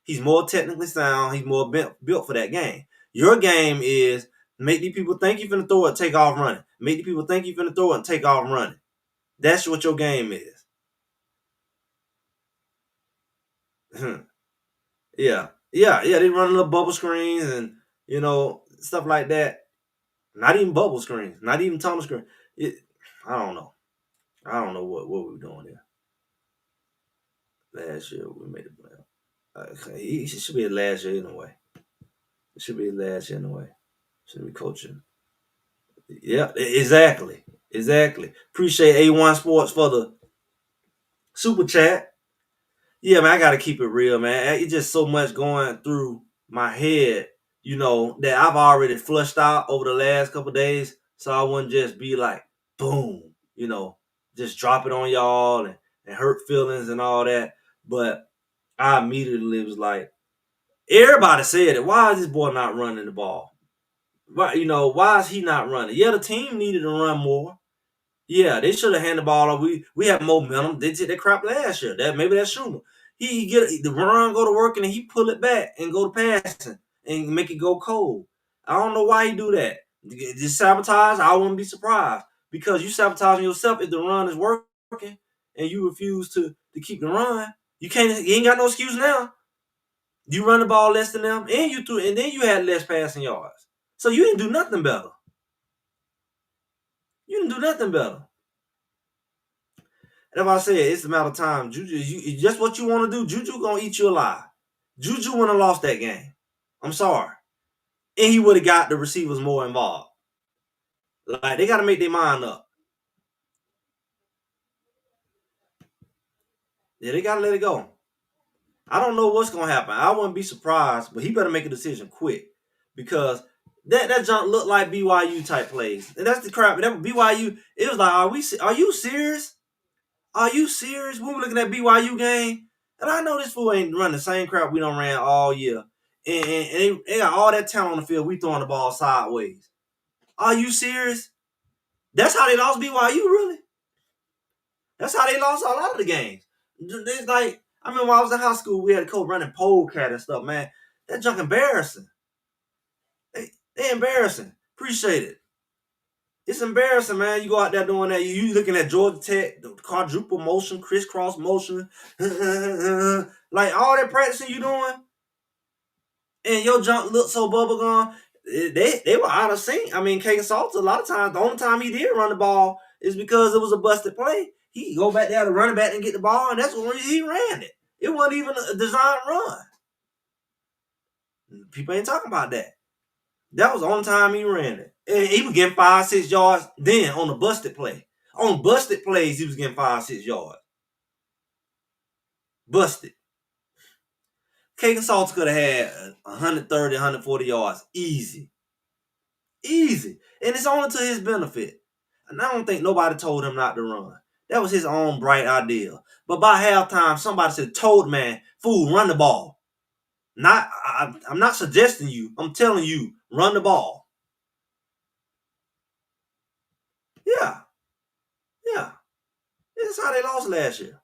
He's more technically sound. He's more built for that game. Your game is make these people think you're finna throw it, take off running. Make these people think you're finna throw it and take off running. That's what your game is. Yeah. They run little bubble screens and, stuff like that. Not even bubble screens. Not even tunnel screen. I don't know. I don't know what we were doing here. Last year we made it. He should be last year in a way. It should be last year in a way. Should be coaching. Yeah, exactly. Appreciate A1 Sports for the super chat. Yeah, man, I gotta keep it real, man. It's just so much going through my head, that I've already flushed out over the last couple of days. So I wouldn't just be like, boom, just drop it on y'all and hurt feelings and all that. But I immediately was like, everybody said it. Why is this boy not running the ball? Why is he not running? Yeah, the team needed to run more. Yeah, they should have handed the ball off. We have momentum. They did that crap last year. Maybe that's Schumer. He get the run, go to work, and he pull it back and go to passing and make it go cold. I don't know why he do that. Just sabotage. I wouldn't be surprised because you sabotaging yourself if the run is working and you refuse to keep the run. You can't. You ain't got no excuse now. You run the ball less than them, and you threw, and then you had less passing yards. So you didn't do nothing better. You didn't do nothing better. That's why I said it's a matter of time. Juju, just what you want to do. Juju gonna eat you alive. Juju wouldn't have lost that game. I'm sorry, and he would have got the receivers more involved. Like they got to make their mind up. Yeah, they got to let it go. I don't know what's gonna happen. I wouldn't be surprised, but he better make a decision quick because that junk looked like BYU type plays, and that's the crap. That BYU, it was like, are you serious? Are you serious? We were looking at BYU game, and I know this fool ain't running the same crap we done ran all year. And they got all that talent on the field. We throwing the ball sideways. Are you serious? That's how they lost BYU, really? That's how they lost a lot of the games. It's like, I mean, when I was in high school, we had a coach running polecat and stuff, man. That junk embarrassing. They embarrassing. Appreciate it. It's embarrassing, man. You go out there doing that. You looking at Georgia Tech, the quadruple motion, crisscross motion, like all that practicing you doing, and your junk looked so bubblegum. They were out of sync. I mean, Kagan Salter, a lot of times, the only time he did run the ball is because it was a busted play. He go back there to run it back and get the ball, and that's when he ran it. It wasn't even a designed run. People ain't talking about that. That was the only time he ran it. And he was getting 5-6 yards then on the busted play. On busted plays, he was getting 5-6 yards. Busted. Caden Salter could have had 130, 140 yards. Easy. Easy. And it's only to his benefit. And I don't think nobody told him not to run. That was his own bright idea. But by halftime, somebody said, told man, fool, run the ball. I'm not suggesting you. I'm telling you, run the ball. Yeah. Yeah. This is how they lost last year.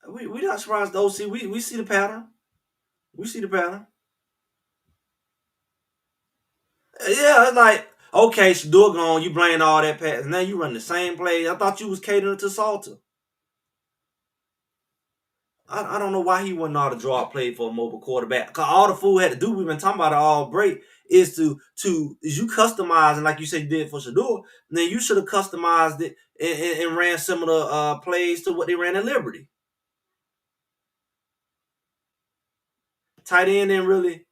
We not surprised though. See, we see the pattern. We see the pattern. Yeah, it's like, okay, Shador gone, you blame all that pass. Now you run the same play. I thought you was catering to Salter. I don't know why he wouldn't ought to draw a play for a mobile quarterback. Cause all the fool had to do, we've been talking about it all break, is is you customize, and like you said you did for Shador, then you should have customized it and ran similar plays to what they ran at Liberty. Tight end didn't really.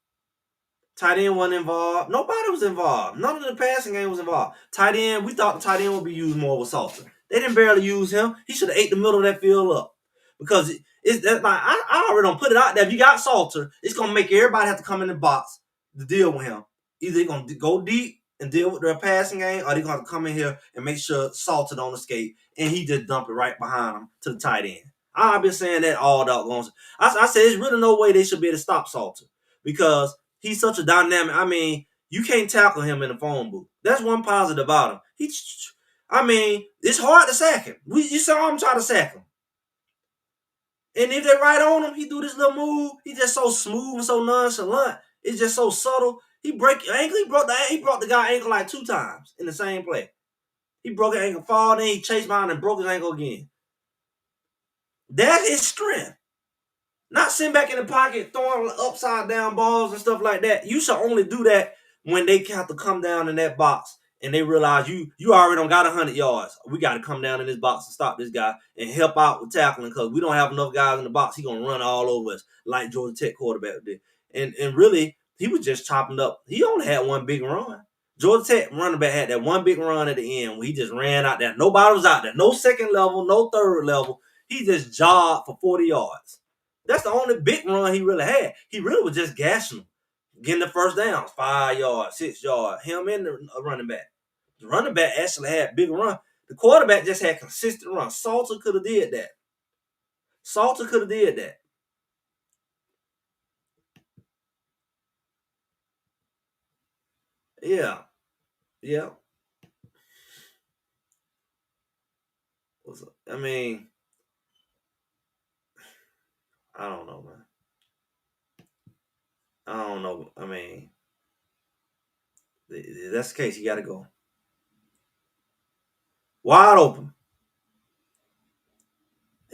Tight end wasn't involved. Nobody was involved. None of the passing game was involved. Tight end, we thought the tight end would be used more with Salter. They didn't barely use him. He should have ate the middle of that field up. Because it's like I already don't put it out there. If you got Salter, it's gonna make everybody have to come in the box to deal with him. Either they're gonna go deep and deal with their passing game, or they're gonna come in here and make sure Salter don't escape and he just dump it right behind him to the tight end. I've been saying that all doggone. I said there's really no way they should be able to stop Salter because he's such a dynamic. I mean, you can't tackle him in the phone booth. That's one positive about him. It's hard to sack him. You saw him try to sack him. And if they right on him, he do this little move. He's just so smooth and so nonchalant. It's just so subtle. He break your ankle. He brought the guy ankle like 2 times in the same play. He broke his ankle, fall, then he chased behind and broke his ankle again. That is strength. Not sitting back in the pocket, throwing upside down balls and stuff like that. You should only do that when they have to come down in that box and they realize you already don't got 100 yards. We got to come down in this box and stop this guy and help out with tackling because we don't have enough guys in the box. He's going to run all over us like Georgia Tech quarterback did. And really, he was just chopping up. He only had one big run. Georgia Tech running back had that one big run at the end where he just ran out there. Nobody was out there. No second level, no third level. He just jogged for 40 yards. That's the only big run he really had. He really was just gashing them, getting the first downs, 5 yards, 6 yards. Him and the running back. The running back actually had big run. The quarterback just had consistent run. Salter could have did that. Salter could have did that. Yeah. Yeah. I mean, I don't know, man. I don't know. I mean, if that's the case, you got to go. Wide open.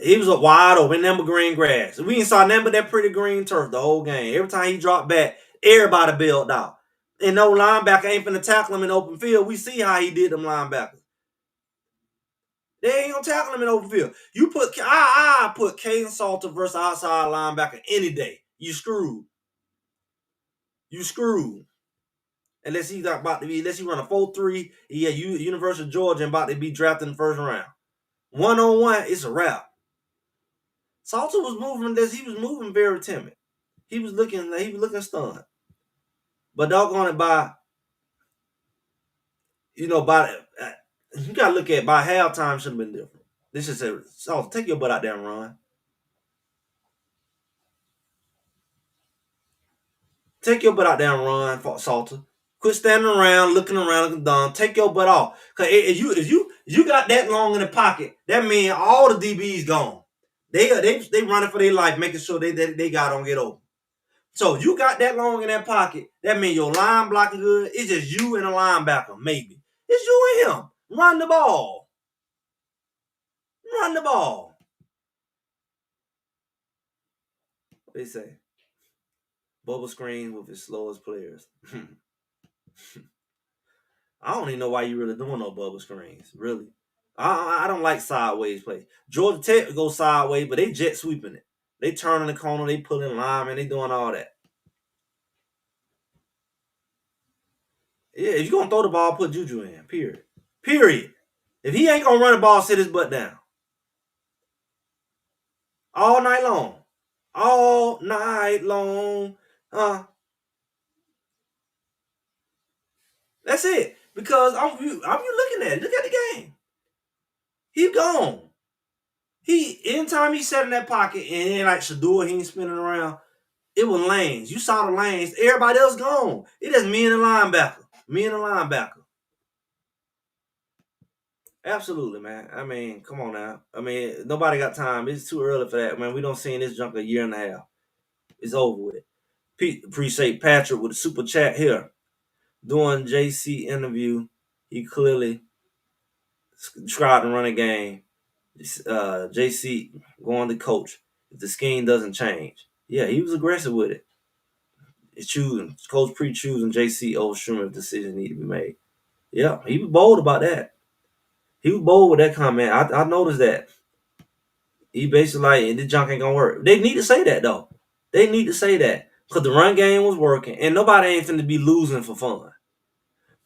He was a wide open, number green grass. We ain't saw nothing but that pretty green turf the whole game. Every time he dropped back, everybody bailed out. And no linebacker ain't finna tackle him in open field. We see how he did them linebackers. They ain't gonna tackle him in open field. You put I put Caden Salter versus outside linebacker any day. You screwed. You screwed. Unless he's about to be, unless he run a 4-3, yeah, University of Georgia and about to be drafted in the first round. 1-on-1, it's a wrap. Salter was moving this. He was moving very timid. He was looking stunned. But doggone it, you gotta look at by halftime should have been different. This is a Salter, take your butt out there and run. Take your butt out there and run, Salter. Quit standing around, looking dumb. Take your butt off. Cause if you got that long in the pocket, that means all the DBs gone. They running for their life, making sure they got don't get over. So you got that long in that pocket, that means your line blocking good. It's just you and a linebacker, maybe. It's you and him. Run the ball. Run the ball. What they say? Bubble screen with his slowest players. I don't even know why you really doing no bubble screens. Really. I don't like sideways play. Georgia Tech go sideways, but they jet sweeping it. They turning the corner, they pulling linemen, they doing all that. Yeah, if you gonna throw the ball, put Juju in. Period. Period. If he ain't gonna run the ball, sit his butt down. all night long, all night long. That's it. Because I'm you looking at it. Look at the game. He gone. Anytime he sat in that pocket and then like Shador, he ain't spinning around. It was lanes. You saw the lanes. Everybody else gone. It is me and the linebacker. Me and the linebacker. Absolutely, man. I mean, come on now. I mean, nobody got time. It's too early for that, man. We don't see this junk a year and a half. It's over with. Appreciate Patrick with a super chat here. During JC interview, he clearly tried to run a game. JC going to coach if the scheme doesn't change. Yeah, he was aggressive with it. It's choosing coach pre-choosing JC over Schumer if decisions need to be made. Yeah, he was bold about that. He was bold with that comment. I noticed that. He basically like this junk ain't gonna work. They need to say that though. They need to say that because the run game was working and nobody ain't finna be losing for fun.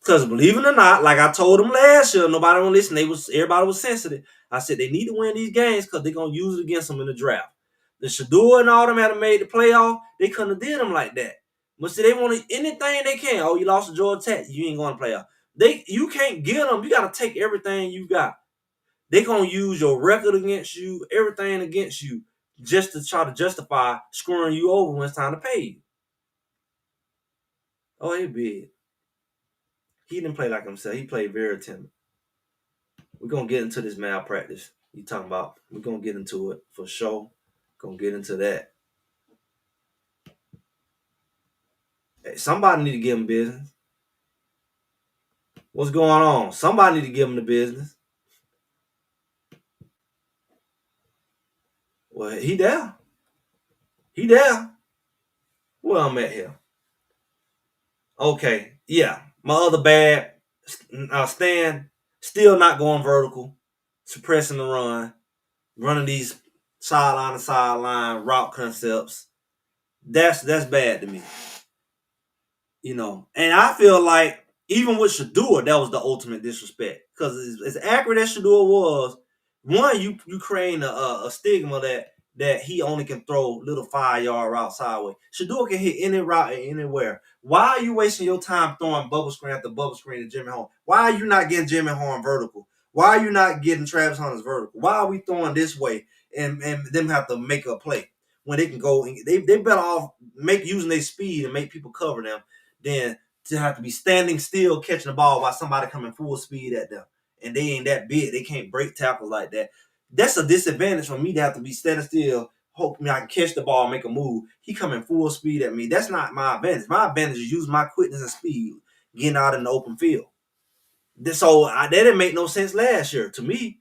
Because believe it or not, like I told them last year, nobody will listen. Everybody was sensitive. I said they need to win these games because they're gonna use it against them in the draft. The Shador and all them had made the playoff. They couldn't have did them like that. But see, they want anything they can. Oh, you lost to Georgia Tech, you ain't going to playoff. You can't get them. You got to take everything you got. They gonna use your record against you, everything against you, just to try to justify screwing you over when it's time to pay you. Oh, he big. He didn't play like himself. He played very timid. We're gonna get into this malpractice you talking about. We're gonna get into it for sure. Gonna get into that. Hey, somebody need to give him business. What's going on? Somebody need to give him the business. Well, he there. He there. Where I'm at here. Okay, yeah. My other bad stand, still not going vertical, suppressing the run, running these sideline to sideline route concepts. That's bad to me. And I feel like even with Shador, that was the ultimate disrespect. Because as accurate as Shador was, one, you creating a stigma that he only can throw little 5-yard route sideways. Shador can hit any route anywhere. Why are you wasting your time throwing bubble screen after bubble screen to Jimmy Horn? Why are you not getting Jimmy Horn vertical? Why are you not getting Travis Hunter's vertical? Why are we throwing this way and them have to make a play when they can go? They better off using their speed and make people cover them than to have to be standing still catching the ball while somebody coming full speed at them. And they ain't that big. They can't break tackles like that. That's a disadvantage for me to have to be standing still, hoping I can catch the ball and make a move. He coming full speed at me. That's not my advantage. My advantage is using my quickness and speed, getting out in the open field. So that didn't make no sense last year to me.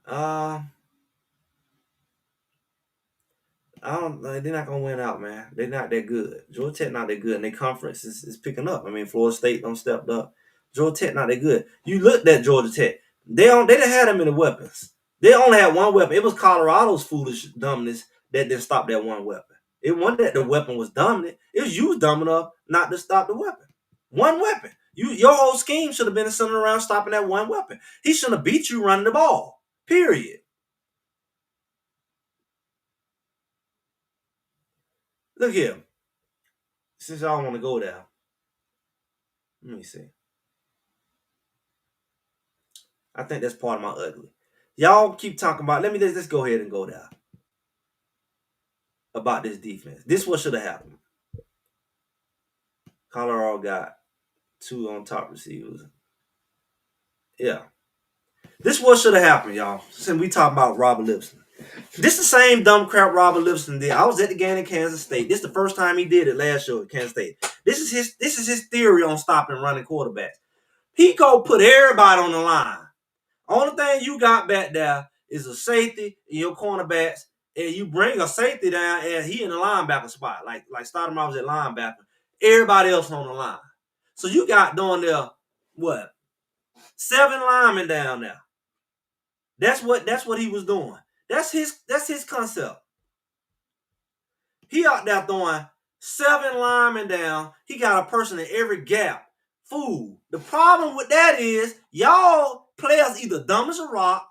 Uh, I don't. They're not gonna win out, man. They're not that good. Georgia Tech not that good, and their conference is picking up. I mean, Florida State don't stepped up. Georgia Tech not that good. You looked at Georgia Tech. They didn't have that many weapons. They only had one weapon. It was Colorado's foolish dumbness that didn't stop that one weapon. It wasn't that the weapon was dominant. It was you dumb enough not to stop the weapon. One weapon. Your whole scheme should have been centered around stopping that one weapon. He shouldn't have beat you running the ball. Period. Look here. Since y'all want to go there, let me see. I think that's part of my ugly. Y'all keep talking about. Let's go ahead and go there about this defense. This what should have happened. Colorado got 2 on top receivers. Yeah, this what should have happened, y'all. Since we talking about Robert Lipson, this the same dumb crap Robert Lipson did. I was at the game in Kansas State. This is the first time he did it last year at Kansas State. This is his theory on stopping running quarterbacks. He go put everybody on the line. Only thing you got back there is a safety and your cornerbacks, and you bring a safety down and he in the linebacker spot, like Stoudemire was at linebacker. Everybody else on the line. So you got down there, what? 7 linemen down there. That's what he was doing. That's his concept. He out there throwing 7 linemen down. He got a person in every gap. Fool. The problem with that is y'all players either dumb as a rock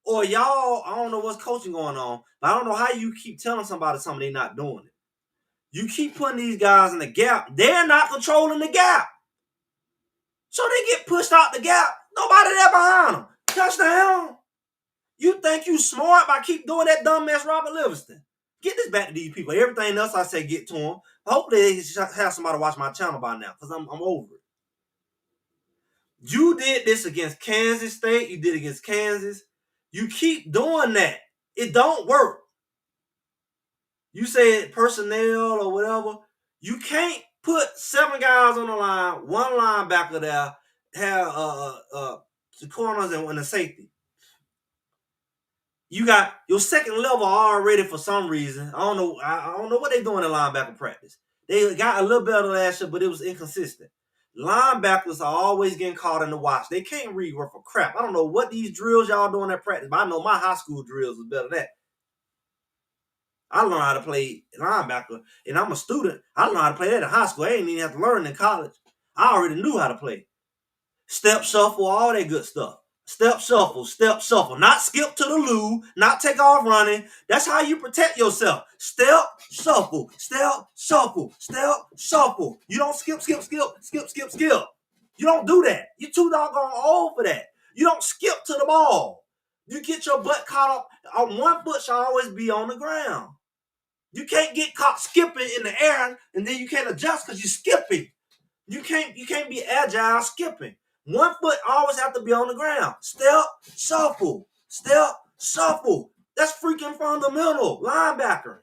or y'all, I don't know what's coaching going on, but I don't know how you keep telling somebody something they're not doing it. You keep putting these guys in the gap. They're not controlling the gap. So they get pushed out the gap. Nobody there behind them. Touchdown. You think you smart by keep doing that dumb mess, Robert Livingston. Get this back to these people. Everything else I say, get to them. Hopefully they have somebody watch my channel by now because I'm over it. You did this against Kansas State. You did it against Kansas. You keep doing that. It don't work. You said personnel or whatever. You can't put 7 guys on the line, 1 linebacker there, have the corners and the safety. You got your second level already for some reason. I don't know what they doing in linebacker practice. They got a little better last year, but it was inconsistent. Linebackers are always getting caught in the watch. They can't read worth a crap. I don't know what these drills y'all doing at practice, but I know my high school drills was better than that. I learned how to play linebacker, and I'm a student. I learned how to play that in high school. I ain't even have to learn in college. I already knew how to play. Step shuffle, all that good stuff. Step shuffle. Not skip to the loo, not take off running. That's how you protect yourself. Step, shuffle, step, shuffle, step, shuffle. You don't skip. You don't do that. You're too doggone old for that. You don't skip to the ball. You get your butt caught up on one foot should always be on the ground. You can't get caught skipping in the air and then you can't adjust because you're skipping. You can't be agile skipping. One foot always have to be on the ground. Step, shuffle. Step, shuffle. That's freaking fundamental. Linebacker.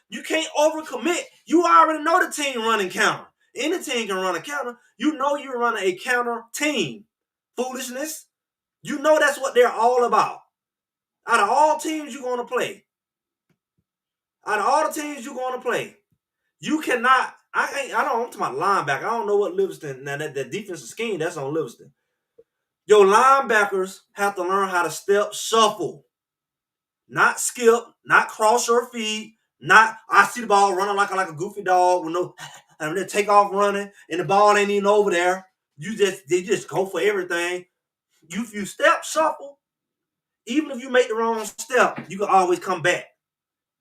You can't overcommit. You already know the team running counter. Any team can run a counter. You know you're running a counter team. Foolishness. You know that's what they're all about. Out of all teams you're going to play. You cannot. I'm talking about linebacker. I don't know what Livingston. Now that defensive scheme, that's on Livingston. Your linebackers have to learn how to step shuffle. Not skip, not cross your feet, not I see the ball running like a goofy dog with no and then take off running and the ball ain't even over there. They just go for everything. If you step shuffle, even if you make the wrong step, you can always come back.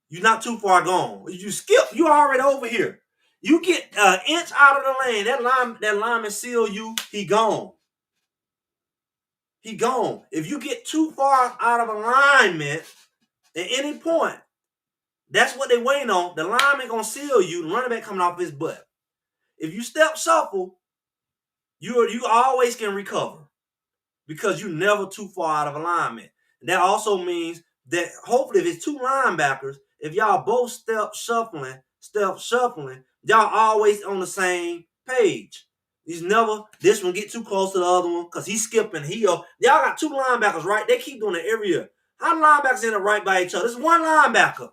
You're not too far gone. If you skip, you're already over here. You get an inch out of the lane, that lineman seal you, he gone. He gone. If you get too far out of alignment at any point, that's what they waiting on. The lineman gonna seal you. The running back coming off his butt. If you step shuffle, you always can recover because you never too far out of alignment. And that also means that hopefully if it's 2 linebackers, if y'all both step shuffling, y'all always on the same page. He's never this one get too close to the other one because he's skipping. Y'all got 2 linebackers, right? They keep doing it every year. How linebackers end up right by each other? It's one linebacker.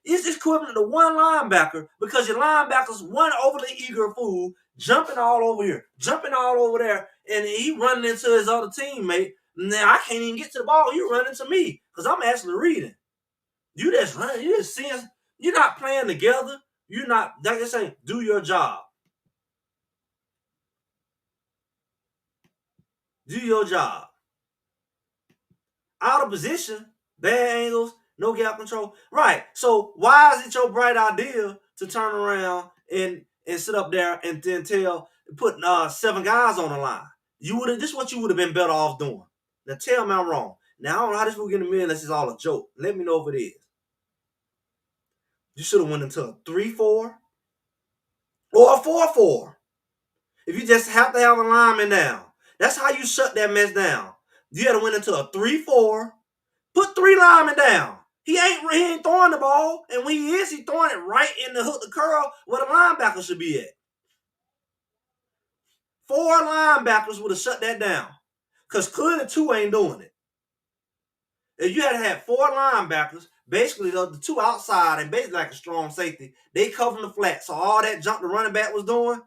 It's equivalent to one linebacker because your linebacker's one overly eager fool jumping all over here, jumping all over there, and he running into his other teammate. Now I can't even get to the ball. You running to me because I'm actually reading. You just running. You just seeing. You're not playing together. You're not. Like I say, do your job. Do your job. Out of position, bad angles, no gap control. Right. So why is it your bright idea to turn around and sit up there and then put 7 guys on the line? This is what you would have been better off doing. Now tell me I'm wrong. Now I don't know how this will get in the middle. This is all a joke. Let me know if it is. You should have went into a 3-4 or a 4-4. If you just have to have a lineman down, that's how you shut that mess down. You had to went into a 3-4. Put 3 linemen down. He ain't throwing the ball, and when he is, he's throwing it right in the hook, the curl where the linebacker should be at. 4 linebackers would have shut that down, because clearly 2 ain't doing it. If you had to have 4 linebackers, basically the 2 outside and basically like a strong safety, they covering the flat. So all that jump the running back was doing,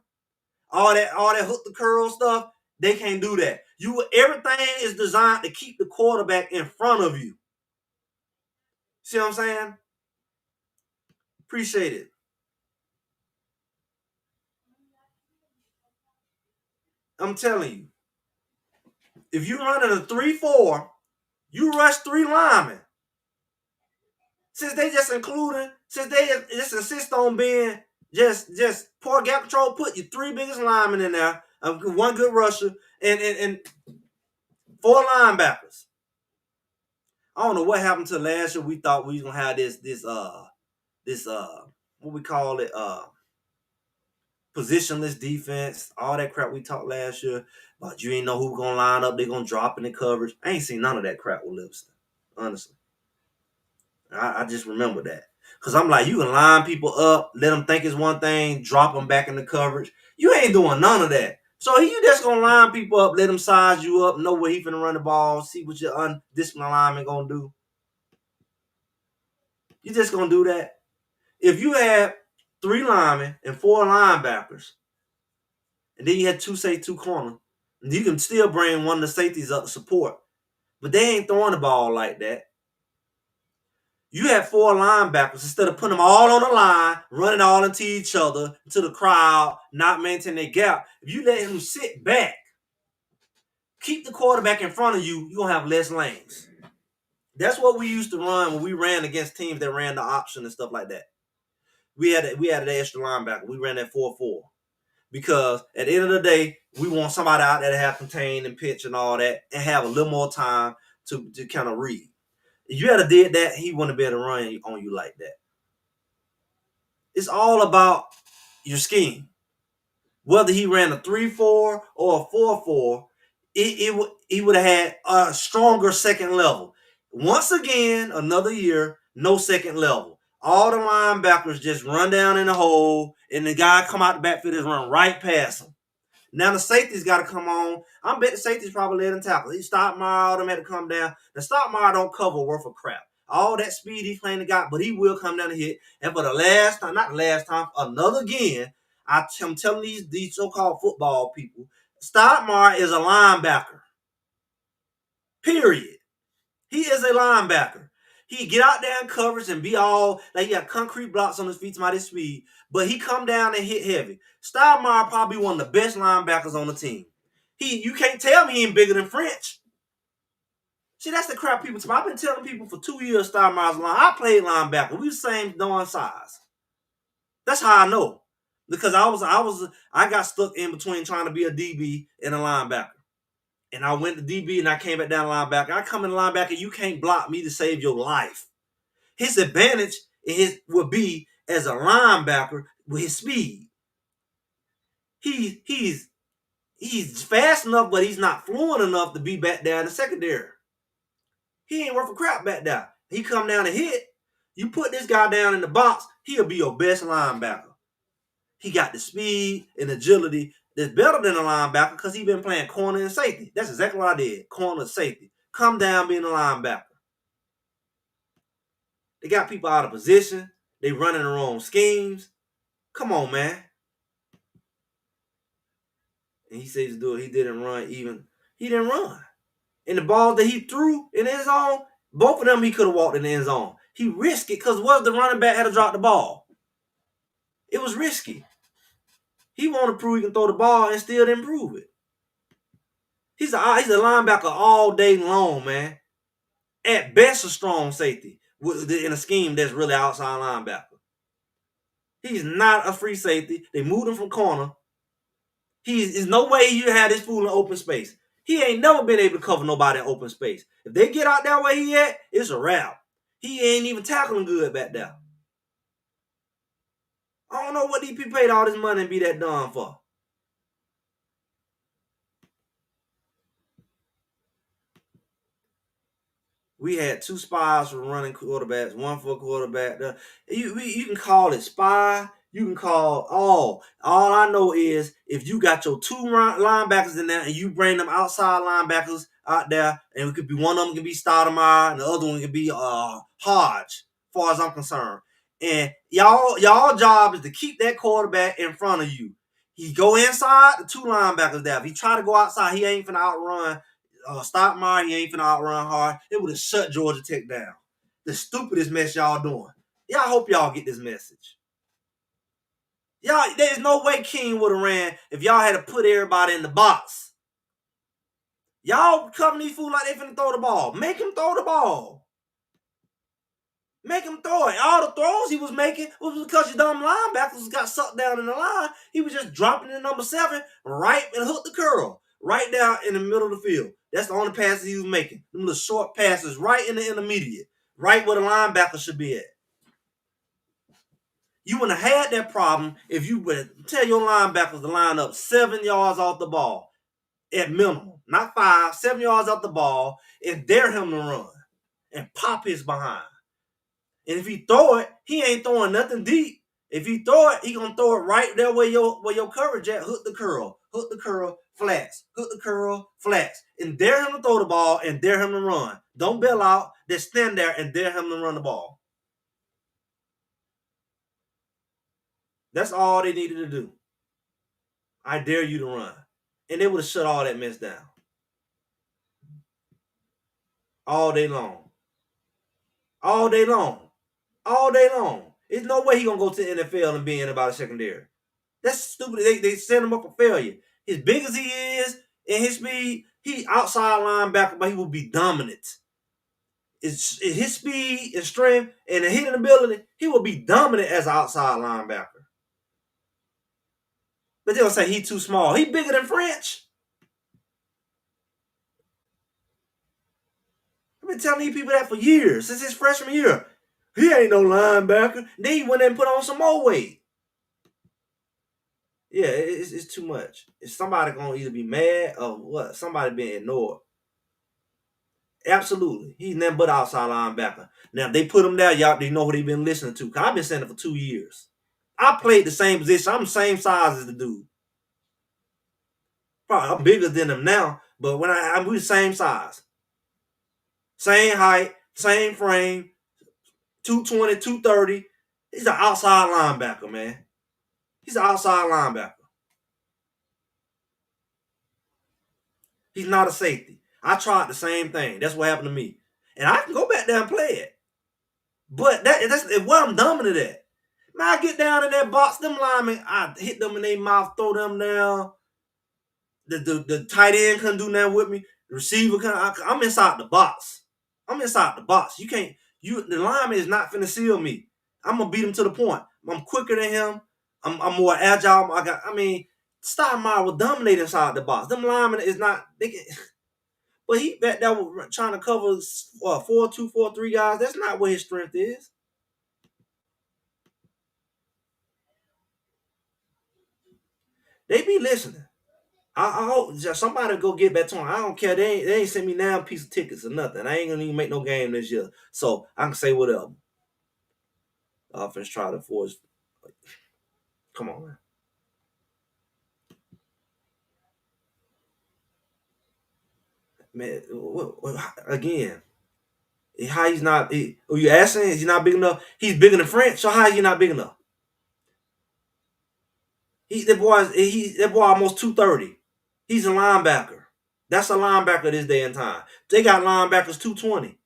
all that hook the curl stuff, they can't do that. Everything is designed to keep the quarterback in front of you. See what I'm saying? Appreciate it. I'm telling you. If you running a 3-4, you rush 3 linemen. Since they just insist on being just poor gap control, put your 3 biggest linemen in there, 1 good rusher, and 4 linebackers. I don't know what happened to last year. We thought we was gonna have this what we call it, positionless defense, all that crap we talked last year, but you ain't know who gonna line up, they gonna drop in the coverage. I ain't seen none of that crap with Livingston, honestly. I just remember that. Because I'm like, you can line people up, let them think it's one thing, drop them back in the coverage. You ain't doing none of that. So you just going to line people up, let them size you up, know where he finna run the ball, see what your undisciplined lineman going to do. You just going to do that. If you had 3 linemen and 4 linebackers, and then you had 2 corner, you can still bring one of the safeties up to support. But they ain't throwing the ball like that. You had 4 linebackers instead of putting them all on the line, running all into each other, to the crowd, not maintaining their gap. If you let him sit back, keep the quarterback in front of you, you're going to have less lanes. That's what we used to run when we ran against teams that ran the option and stuff like that. We had an extra linebacker. We ran that 4-4. Because at the end of the day, we want somebody out there to have contain and pitch and all that and have a little more time to kind of read. If you had did that, he wouldn't be able to run on you like that. It's all about your scheme. Whether he ran a 3-4 or a 4-4, he would have had a stronger second level. Once again, another year, no second level. All the linebackers just run down in the hole, and the guy come out the backfield and run right past him. Now the safety's got to come on. I bet the safety's probably let him tackle. He Stoudemire, them had to come down. The Stoudemire don't cover worth of crap. All that speed he's playing the guy, but he will come down and hit. And for the last time, not the last time, another again, I'm telling these so-called football people, Stoudemire is a linebacker. Period. He is a linebacker. He get out there in coverage and be all like he got concrete blocks on his feet to his speed, but he come down and hit heavy. Stoudemire probably one of the best linebackers on the team. You can't tell me he ain't bigger than French. See, that's the crap people tell me. I've been telling people for 2 years Stoudemire's line. I played linebacker. We the same darn size. That's how I know. Because I got stuck in between trying to be a DB and a linebacker. And I went to DB and I came back down to linebacker. I come in linebacker, you can't block me to save your life. His advantage would be as a linebacker with his speed. He's fast enough, but he's not fluent enough to be back there in the secondary. He ain't worth a crap back there. He come down and hit. You put this guy down in the box, he'll be your best linebacker. He got the speed and agility that's better than a linebacker because he been playing corner and safety. That's exactly what I did. Corner, safety. Come down being a linebacker. They got people out of position. They running their own schemes. Come on, man. And he says to do it. He didn't run even. He didn't run. And the ball that he threw in the end zone, both of them he could have walked in the end zone. He risked it because what if the running back had to drop the ball? It was risky. He wanted to prove he can throw the ball and still didn't prove it. He's a linebacker all day long, man. At best, a strong safety in a scheme that's really outside linebacker. He's not a free safety. They moved him from corner. There's no way you had this fool in open space. He ain't never been able to cover nobody in open space. If they get out that way he at, it's a wrap. He ain't even tackling good back there. I don't know what these people paid all this money and be that dumb for. We had 2 spies for running quarterbacks, 1 for a quarterback. You can call it spy. You can call all. All I know is if you got your 2 linebackers in there and you bring them outside linebackers out there, and it could be one of them can be Stoudemire and the other one could be Hodge, as far as I'm concerned. And y'all job is to keep that quarterback in front of you. He go inside, the 2 linebackers there. If he try to go outside, he ain't finna outrun Stoudemire. He ain't finna outrun hard. It would have shut Georgia Tech down. The stupidest mess y'all doing. Y'all hope y'all get this message. Y'all, there's no way King would have ran if y'all had to put everybody in the box. Y'all covering these fools like they finna throw the ball. Make him throw the ball. Make him throw it. All the throws he was making was because your dumb linebackers got sucked down in the line. He was just dropping in number 7 right and hook the curl right down in the middle of the field. That's the only passes he was making. Them little short passes right in the intermediate, right where the linebacker should be at. You wouldn't have had that problem if you would tell your linebackers to line up 7 yards off the ball at minimum, not 5, 7 yards off the ball, and dare him to run and pop his behind. And if he throw it, he ain't throwing nothing deep. If he throw it, he gonna throw it right there where your coverage at. Hook the curl, flats, hook the curl, flats, and dare him to throw the ball and dare him to run. Don't bail out. Just stand there and dare him to run the ball. That's all they needed to do. I dare you to run, and they would have shut all that mess down all day long, all day long, all day long. There's no way he gonna go to the NFL and be in about a secondary. That's stupid. They set him up for failure. As big as he is and his speed, he outside linebacker, but he will be dominant. It's his speed and strength and the hitting ability, he will be dominant as an outside linebacker. But they'll say he too small. He bigger than French. I've been telling these people that for years, since his freshman year. He ain't no linebacker. Then he went and put on some more weight. Yeah, it's too much. If somebody gonna either be mad or what, somebody being ignored. Absolutely. He's nothing but outside linebacker. Now, if they put him there, y'all, they know what they've been listening to. Because I've been saying it for 2 years. I played the same position. I'm the same size as the dude. Probably I'm bigger than him now, but when we the same size. Same height, same frame, 220, 230. He's an outside linebacker, man. He's an outside linebacker. He's not a safety. I tried the same thing. That's what happened to me. And I can go back there and play it. But that's where I'm dominant at. Man, I get down in that box, them linemen, I hit them in their mouth, throw them down. The tight end couldn't do nothing with me. The receiver I'm inside the box. I'm inside the box. You can't, the lineman is not finna seal me. I'm gonna beat him to the point. I'm quicker than him. I'm more agile. Steinmeier will dominate inside the box. Them linemen is not, they can, but he back there was trying to cover 4-2, 4-3 guys. That's not where his strength is. They be listening. I hope somebody go get back to him. I don't care. They ain't sent me now a piece of tickets or nothing. I ain't gonna even make no game this year. So I can say whatever. Offense try to force. Come on, man. Man, again, how he's not? You asking? Is he not big enough? He's bigger than French. So how is he not big enough? That boy almost 230. He's a linebacker. That's a linebacker this day and time. They got linebackers 220.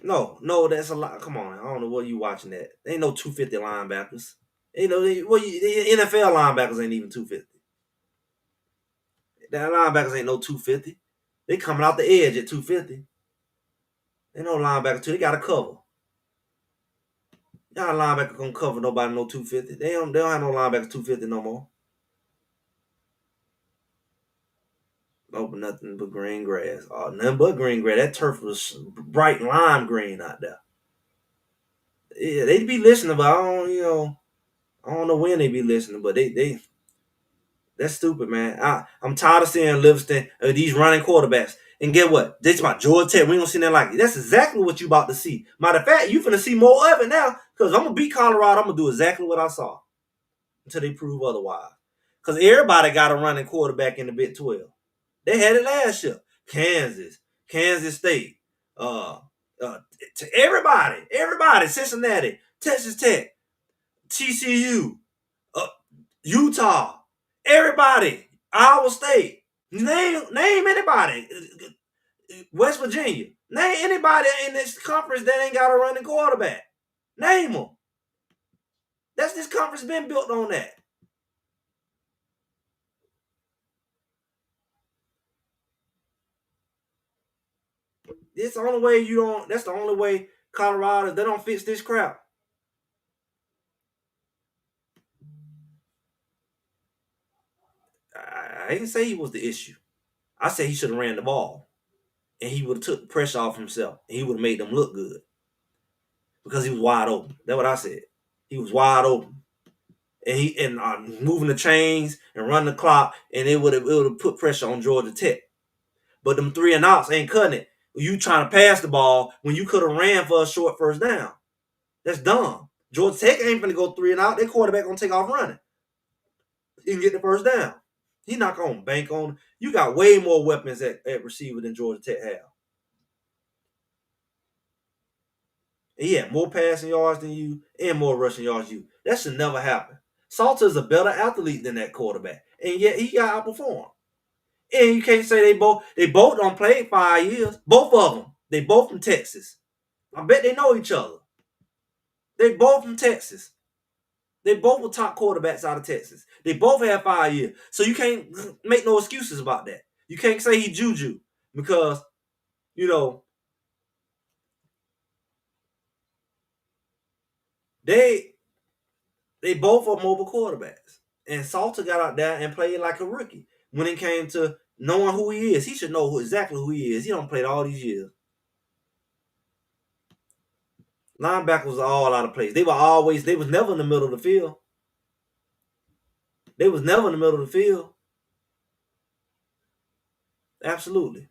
No, that's a lot. Come on, I don't know what you watching that. There ain't no 250 linebackers. You know, the NFL linebackers ain't even 250. That linebackers ain't no 250. They coming out the edge at 250. They no linebacker too. They got to cover. Y'all linebacker gonna cover nobody no 250. They don't have no linebacker 250 no more. No, but nothing but green grass. Oh, nothing but green grass. That turf was bright lime green out there. Yeah, they be listening, but I don't know when they be listening, but they that's stupid, man. I'm tired of seeing Livingston these running quarterbacks. And get what? This my Georgia Tech. We ain't gonna see nothing like it. That's exactly what you about to see. Matter of fact, you finna see more of it now. Cause I'm gonna beat Colorado. I'm gonna do exactly what I saw until they prove otherwise. Cause everybody got a running quarterback in the Big 12. They had it last year. Kansas State, to everybody, Cincinnati, Texas Tech, TCU, uh, Utah, everybody, Iowa State. Name anybody. West Virginia. Name anybody in this conference that ain't got a running quarterback. Name them. That's this conference been built on that. It's the only way you don't. That's the only way Colorado, if they don't fix this crap. I didn't say he was the issue. I said he should have ran the ball, and he would have took the pressure off himself, and he would have made them look good because he was wide open. That's what I said. He was wide open, and moving the chains and running the clock, and it would have put pressure on Georgia Tech. But them 3 and outs ain't cutting it. You trying to pass the ball when you could have ran for a short first down. That's dumb. Georgia Tech ain't gonna go 3 and out. Their quarterback gonna take off running. He can get the first down. He not gonna bank on. You got way more weapons at receiver than Georgia Tech have. And he had more passing yards than you and more rushing yards than you. That should never happen. Salter is a better athlete than that quarterback, and yet he got outperformed. And you can't say they both don't play 5 years. Both of them. They both from Texas. I bet they know each other. They both from Texas. They both were top quarterbacks out of Texas. They both had 5 years. So you can't make no excuses about that. You can't say he juju because, you know, they both are mobile quarterbacks. And Salter got out there and played like a rookie. When it came to knowing who he is, he should know exactly who he is. He don't play all these years. Linebackers are all out of place. They was never in the middle of the field. They was never in the middle of the field. Absolutely.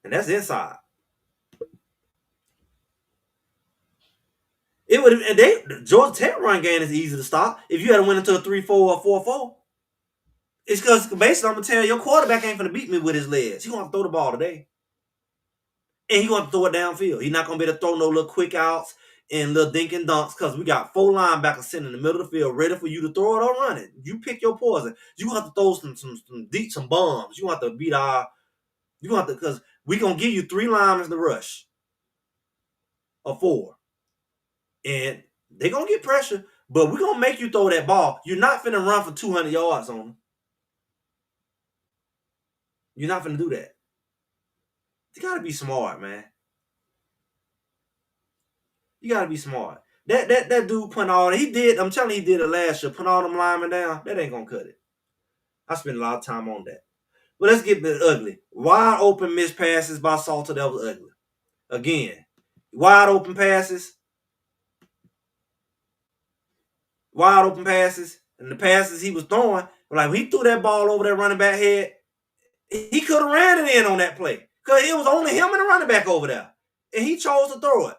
And that's inside. It would and they Georgia Tech run game is easy to stop. If you had to win into a 3-4 or 4-4, it's because basically I'm gonna tell you, your quarterback ain't gonna beat me with his legs. He gonna throw the ball today. And he gonna throw it downfield. He's not gonna be able to throw no little quick outs and little dink and dunks because we got 4 linebackers sitting in the middle of the field ready for you to throw it or run it. You pick your poison. You gonna have to throw some bombs. You gonna have to beat our you gonna have to because we gonna give you 3 linemen to rush or 4. And they gonna get pressure, but we're gonna make you throw that ball. You're not finna run for 200 yards on them. You're not finna do that. You gotta be smart, man. You gotta be smart. That dude put all he did. I'm telling you, he did it last year. Put all them linemen down. That ain't gonna cut it. I spent a lot of time on that. But let's get a bit ugly. Wide open missed passes by Salter. That was ugly. Again, wide open passes. Wide open passes. And the passes he was throwing, like when he threw that ball over that running back head, he could have ran it in on that play. Because it was only him and the running back over there. And he chose to throw it.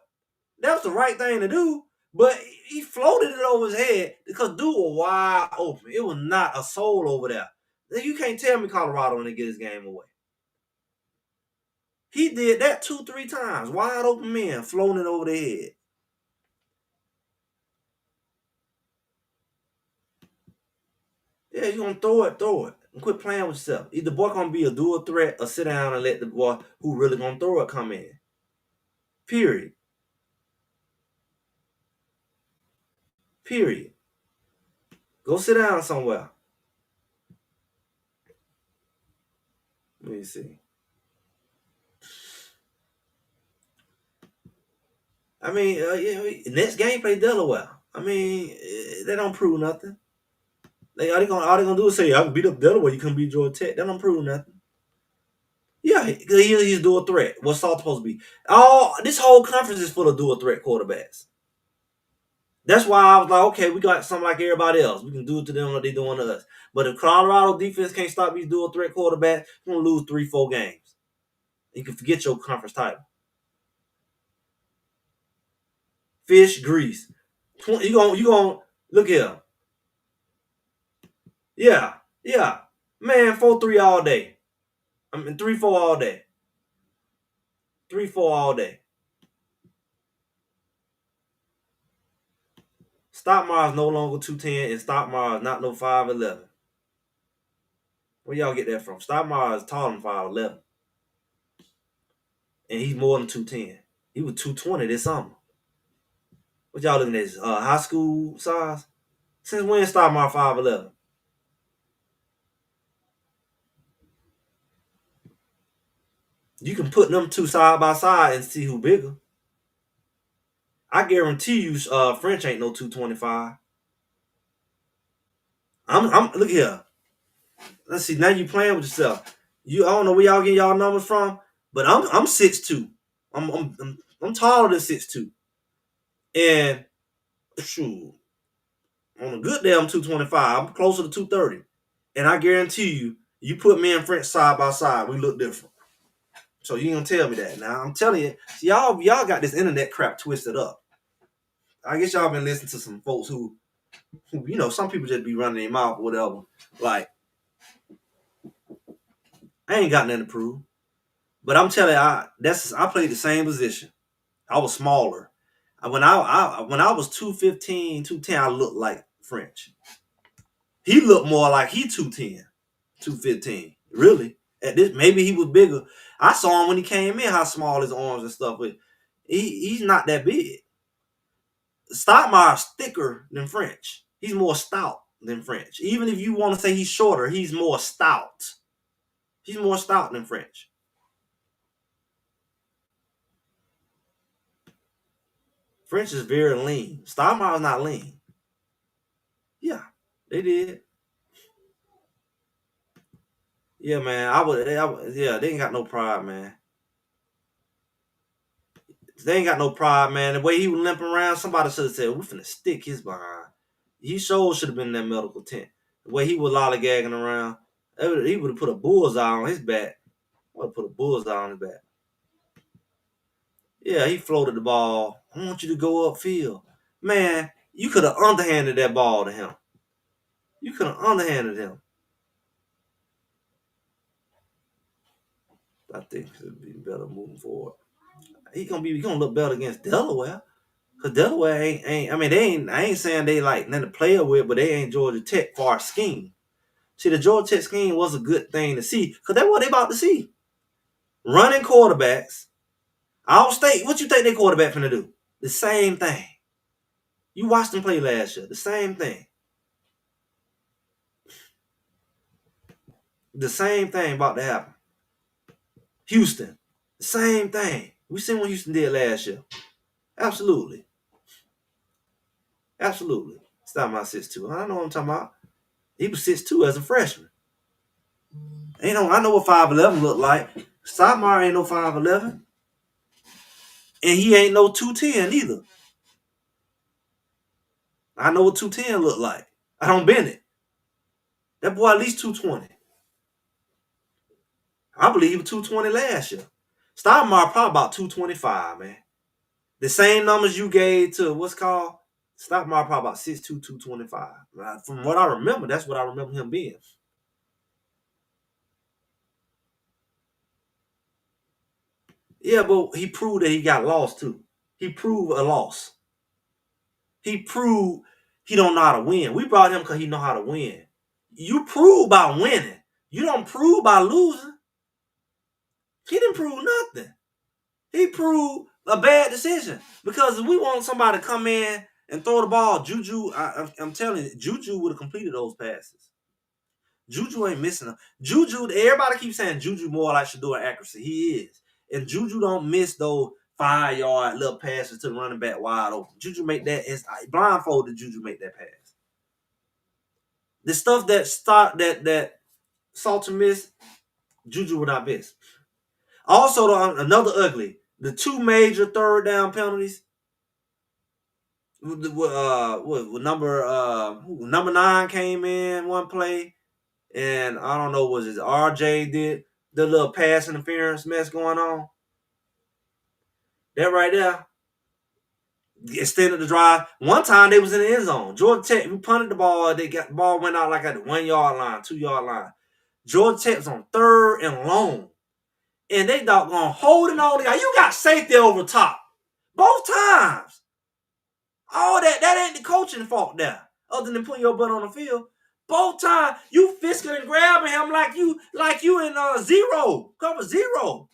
That was the right thing to do. But he floated it over his head because dude was wide open. It was not a soul over there. You can't tell me Colorado when they get his game away. He did that 2-3 times. Wide open men floating it over their head. Yeah, you gonna throw it. And quit playing with yourself. Either boy gonna be a dual threat or sit down and let the boy who really gonna throw it come in. Period. Period. Go sit down somewhere. Let me see. I mean, next game play Delaware. I mean, they don't prove nothing. All they gonna do is say, I can beat up Delaware, you can beat Georgia Tech. That don't prove nothing. Yeah, he's dual threat. What's Salt supposed to be? All this whole conference is full of dual threat quarterbacks. That's why I was like, okay, we got something like everybody else. We can do it to them what they doing to us. But if Colorado defense can't stop these dual threat quarterbacks, you're gonna lose 3-4 games. You can forget your conference title. Fish grease. You gonna look here. Yeah, yeah. Man, 4-3 all day. I mean 3-4 all day. 3-4 all day. Stockmar is no longer 210, and Stockmar is not no 5'11. Where y'all get that from? Stockmar is taller than 5'11. And he's more than 210. He was 220 this summer. What y'all looking at? High school size? Since when Stockmar 5'11? You can put them two side by side and see who bigger. I guarantee you, French ain't no 225. I'm look here. Let's see. Now you playing with yourself. I don't know where y'all get y'all numbers from, but I'm 6'2". I'm taller than 6'2". And shoot, on a good day I'm 225. I'm closer to 230. And I guarantee you, you put me and French side by side, we look different. So you ain't gonna tell me that. Now I'm telling you, y'all got this internet crap twisted up. I guess y'all been listening to some folks who some people just be running their mouth or whatever. Like, I ain't got nothing to prove. But I'm telling you, I played the same position. I was smaller. When I was 215, 210, I looked like French. He looked more like he 210, 215. Really. At this, maybe he was bigger. I saw him when he came in, how small his arms and stuff was. He's not that big. Stoudemire's thicker than French. He's more stout than French. Even if you want to say he's shorter, he's more stout. He's more stout than French. French is very lean. Stoudemire's not lean. Yeah, they did. Yeah, man. Yeah, they ain't got no pride, man. They ain't got no pride, man. The way he was limping around, somebody should have said, "We finna stick his behind." He sure should have been in that medical tent. The way he was lollygagging around, he would have put a bullseye on his back. Would have put a bullseye on his back. Yeah, he floated the ball. I want you to go upfield. Man, you could have underhanded that ball to him. You could have underhanded him. I think it'd be better moving forward. He gonna look better against Delaware. Cause Delaware ain't I mean they ain't I ain't saying they like nothing to play with, but they ain't Georgia Tech for our scheme. See, the Georgia Tech scheme was a good thing to see. Cause that's what they about to see. Running quarterbacks. Iowa State, what you think they quarterback finna do? The same thing. You watched them play last year. The same thing. The same thing about to happen. Houston. The same thing. We seen what Houston did last year. Absolutely. Absolutely. Stop my 6'2". I know what I'm talking about. He was 6'2" as a freshman. I know what 5'11" look like. Stoudemire ain't no 5'11". And he ain't no 210 either. I know what 210 look like. I don't bend it. That boy at least 220. I believe he was 220 last year. Stoudemire probably about 225, man. The same numbers you gave to what's called Stoudemire probably about 6'2", 225. From what I remember, that's what I remember him being. Yeah, but he proved that he got lost too. He proved a loss. He proved he don't know how to win. We brought him because he know how to win. You prove by winning. You don't prove by losing. He didn't prove nothing. He proved a bad decision. Because if we want somebody to come in and throw the ball, Juju, I'm telling you, Juju would have completed those passes. Juju ain't missing them. Juju, everybody keeps saying Juju more like Shador accuracy. He is. And Juju don't miss those 5-yard little passes to the running back wide open. Juju make that blindfolded. Juju make that pass. The stuff that Salter missed, Juju would not miss. Also, another ugly. The two major third down penalties. Number 9 came in one play, and I don't know was it RJ did the little pass interference mess going on. That right there extended the drive. One time they was in the end zone. Georgia Tech, who punted the ball, the ball went out like at the 1 yard line, 2 yard line. Georgia Tech was on 3rd and long. And they doggone holding on to you got safety over top. Both times. All that ain't the coaching fault there. Other than putting your butt on the field. Both times you fisking and grabbing him like you in zero. Cover zero.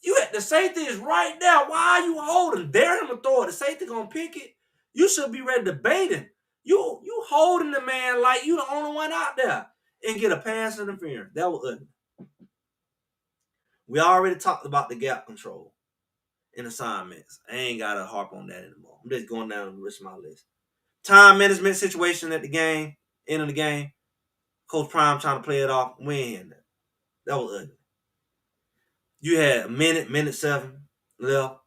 You at the safety is right there. Why are you holding? Dare him to throw it. The safety gonna pick it. You should be ready to bait him. You holding the man like you the only one out there and get a pass interference. That was ugly. We already talked about the gap control in assignments. I ain't gotta harp on that anymore. I'm just going down the rest of my list. Time management situation at the game, end of the game. Coach Prime trying to play it off. We ain't in that. That was ugly. You had a minute seven left,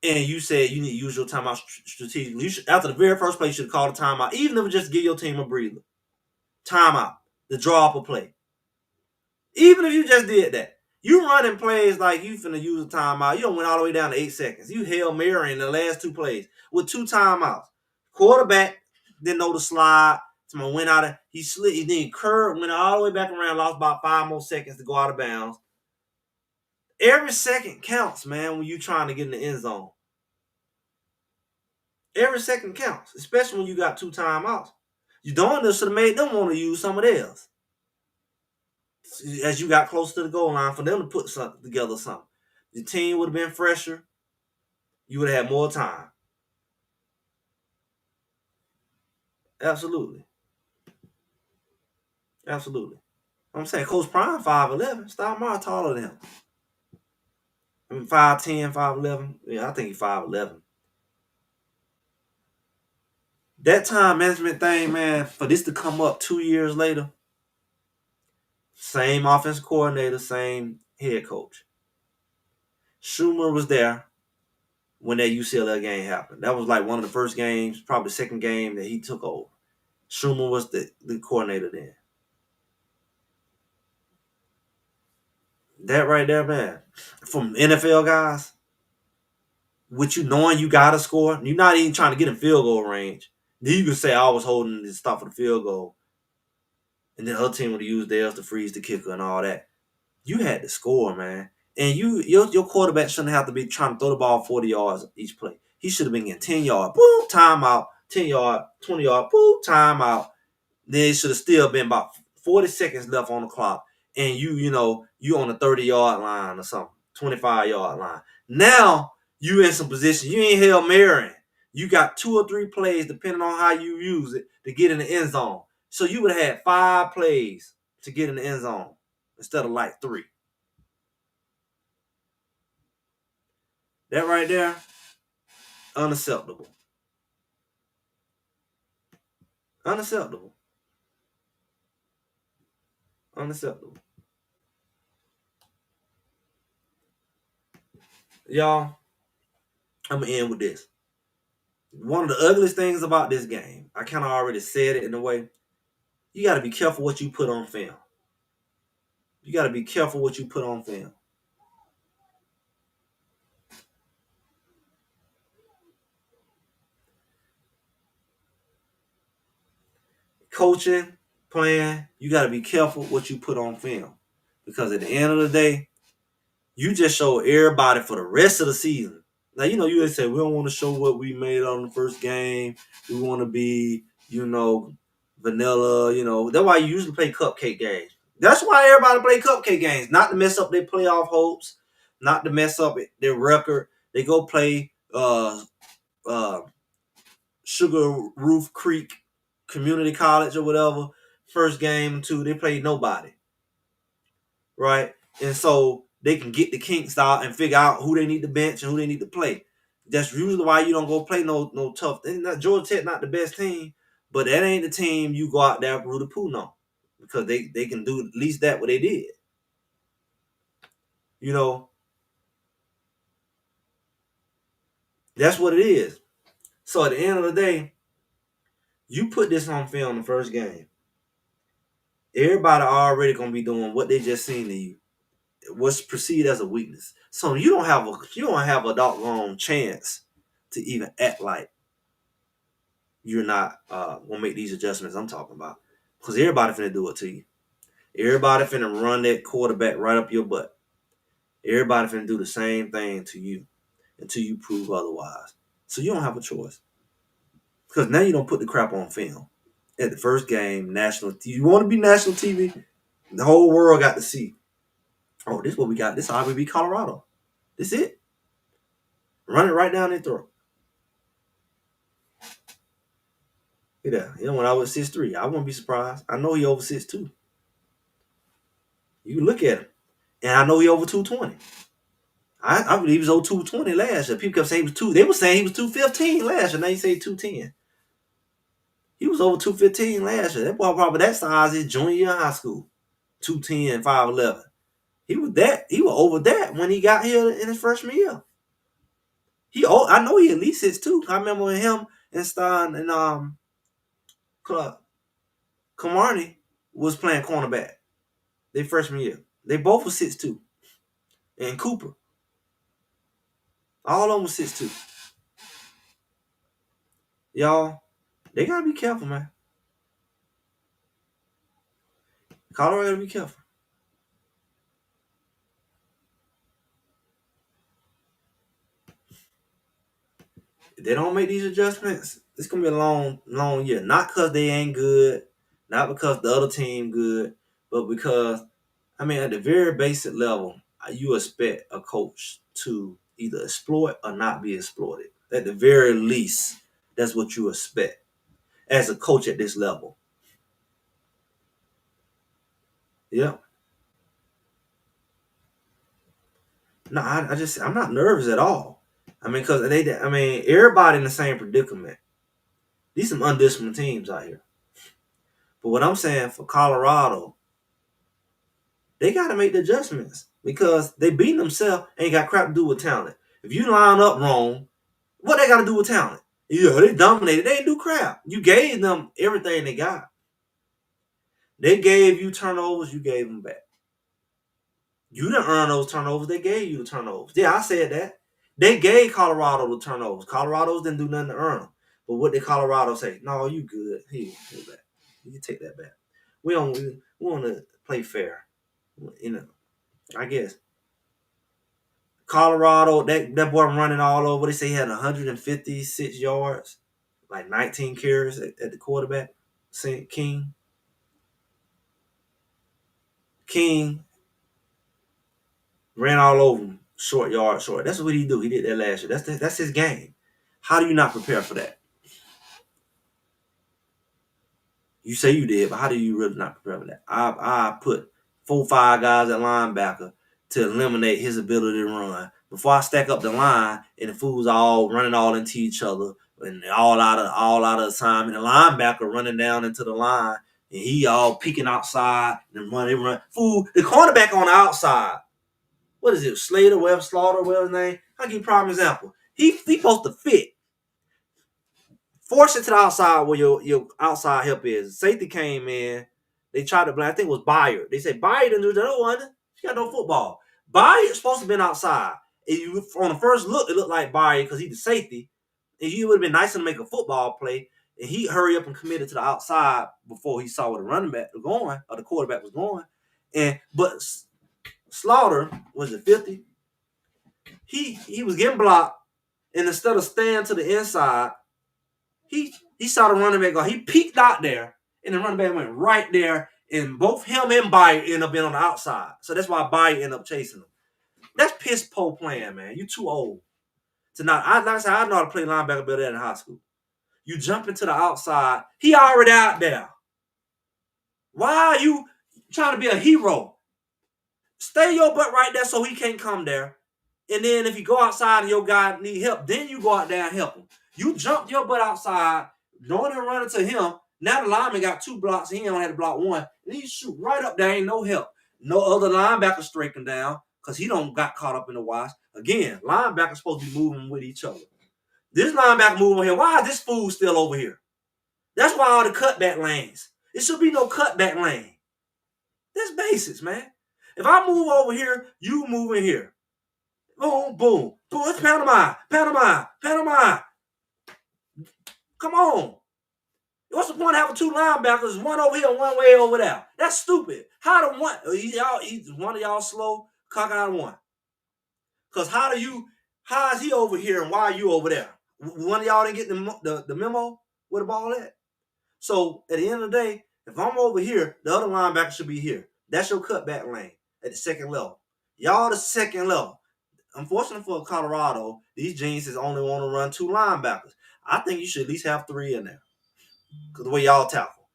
and you said you need to use your timeout strategically. You should, after the very first play, you should have called a timeout, even if it just give your team a breather. Timeout to draw up a play. Even if you just did that. You running plays like you finna use a timeout. You don't went all the way down to 8 seconds. You Hail Mary in the last two plays with two timeouts. Quarterback didn't know the slide. Someone went out of he slid, he then curved, went all the way back around, lost about 5 more seconds to go out of bounds. Every second counts, man, when you trying to get in the end zone. Every second counts, especially when you got two timeouts. You doing this should have made them want to use some of theirs as you got close to the goal line for them to put something together. Something. The team would have been fresher. You would have had more time. Absolutely, absolutely. I'm saying Coach Prime 5'11". Stoudemire taller than him. I mean 5'10", 5'11". Yeah, I think he's 5'11". That time management thing, man, for this to come up 2 years later, same offense coordinator, same head coach. Schumer was there when that UCLA game happened. That was like one of the first games, probably the second game that he took over. Schumer was the coordinator then. That right there, man. From NFL guys, with you knowing you got to score, you're not even trying to get in field goal range. Then you can say I was holding this stop for the field goal, and then the other team would have used theirs to freeze the kicker and all that. You had to score, man. And your quarterback shouldn't have to be trying to throw the ball 40 yards each play. He should have been getting 10 yard, boom, timeout, 10 yard, 20 yard, boom, timeout. Then it should have still been about 40 seconds left on the clock. And you on the 30-yard line or something, 25-yard line. Now you in some position. You ain't Hail Mary. You got 2 or 3 plays, depending on how you use it, to get in the end zone. So you would have had 5 plays to get in the end zone instead of like 3. That right there, unacceptable. Unacceptable. Unacceptable. Y'all, I'm going to end with this. One of the ugliest things about this game, I kind of already said it in a way, you got to be careful what you put on film. You got to be careful what you put on film. Coaching, playing, you got to be careful what you put on film. Because at the end of the day, you just show everybody for the rest of the season. Now, you say we don't want to show what we made on the first game. We want to be, vanilla. That's why you usually play cupcake games. That's why everybody play cupcake games. Not to mess up their playoff hopes, not to mess up their record. They go play uh, Sugar Roof Creek Community College or whatever. First game, 2, they play nobody. Right? And so they can get the kinks out and figure out who they need to bench and who they need to play. That's usually why you don't go play no tough. Georgia Tech not the best team, but that ain't the team you go out there and Rudy Poo on. Because they can do at least that what they did. That's what it is. So at the end of the day, you put this on film the first game. Everybody already gonna be doing what they just seen to you. What's perceived as a weakness. So you don't have a doggone chance to even act like you're not gonna make these adjustments I'm talking about. Because everybody finna do it to you. Everybody finna run that quarterback right up your butt. Everybody finna do the same thing to you until you prove otherwise. So you don't have a choice. Because now you don't put the crap on film. At the first game, national. You want to be national TV? The whole world got to see. Oh, this is what we got. This IBB Colorado. This it. Run it right down their throat. Yeah, when I was 6'3", I wouldn't be surprised. I know he over 6'2". You look at him. And I know he over 220. I believe he was over 220 last year. People kept saying he was two. They were saying he was 215 last year. Now you say 210. He was over 215 last year. That boy probably that size his junior year in high school. 210, 5'11. He was over that when he got here in his freshman year. I know he at least 6'2". I remember when him and Stein and Kamarni was playing cornerback. They freshman year. They both were 6'2". And Cooper. All of them was 6'2". Y'all, they gotta be careful, man. Colorado gotta be careful. If they don't make these adjustments, it's gonna be a long, long year. Not because they ain't good, not because the other team good, but because at the very basic level, you expect a coach to either exploit or not be exploited. At the very least, that's what you expect as a coach at this level. Yeah. No, I'm not nervous at all. Because everybody in the same predicament. These some undisciplined teams out here. But what I'm saying for Colorado, they got to make the adjustments because they beating themselves ain't got crap to do with talent. If you line up wrong, what they got to do with talent? Yeah, they dominated. They ain't do crap. You gave them everything they got. They gave you turnovers. You gave them back. You didn't earn those turnovers. They gave you the turnovers. Yeah, I said that. They gave Colorado the turnovers. Colorado's didn't do nothing to earn them. But what did Colorado say? No, you good. Here, back. You can take that back. We want to play fair. I guess. Colorado, that boy running all over. They say he had 156 yards, like 19 carries at the quarterback. St. King ran all over him, short. That's what he do. He did that last year. That's his game. How do you not prepare for that? You say you did, but how do you really not prepare for that? I put 4-5 guys at linebacker to eliminate his ability to run. Before I stack up the line and the fools all running all into each other and all out of time, and the linebacker running down into the line and he all peeking outside and run. Fool, the cornerback on the outside. What is it? Slaughter, whatever his name. I'll give you a prime example. He supposed to fit. Force it to the outside where your outside help is. Safety came in. They tried to blame. I think it was Byard. They said Byard didn't do that. No one. He got no football. Byard's supposed to have been outside. On the first look, it looked like Byard because he's the safety. And he would have been nice to make a football play. And he hurried up and committed to the outside before he saw where the running back was going or the quarterback was going. But Slaughter was it 50? He was getting blocked, and instead of staying to the inside, he saw the running back go. He peeked out there, and the running back went right there, and both him and Byard ended up being on the outside. So that's why Byard ended up chasing him. That's piss poor playing, man. You too old to not. I know how to play linebacker better than in high school. You jump into the outside. He already out there. Why are you trying to be a hero? Stay your butt right there so he can't come there. And then if you go outside and your guy need help, then you go out there and help him. You jumped your butt outside, going and running to him. Now the lineman got 2 blocks. He only had to block 1. And he shoot right up there. Ain't no help. No other linebacker striking down because he don't got caught up in the watch. Again, linebackers supposed to be moving with each other. This linebacker moving over here. Why is this fool still over here? That's why all the cutback lanes. It should be no cutback lane. That's basics, man. If I move over here, you move in here. Boom, boom, boom. It's Panama. Come on. What's the point of having 2 linebackers, one over here and one way over there? That's stupid. How do one? One of y'all slow? Cock out of one. Because how is he over here and why are you over there? One of y'all didn't get the memo where the ball at? So at the end of the day, if I'm over here, the other linebacker should be here. That's your cutback lane at the second level. Y'all the second level. Unfortunately for Colorado, these geniuses only want to run 2 linebackers. I think you should at least have 3 in there. Because the way y'all tackle.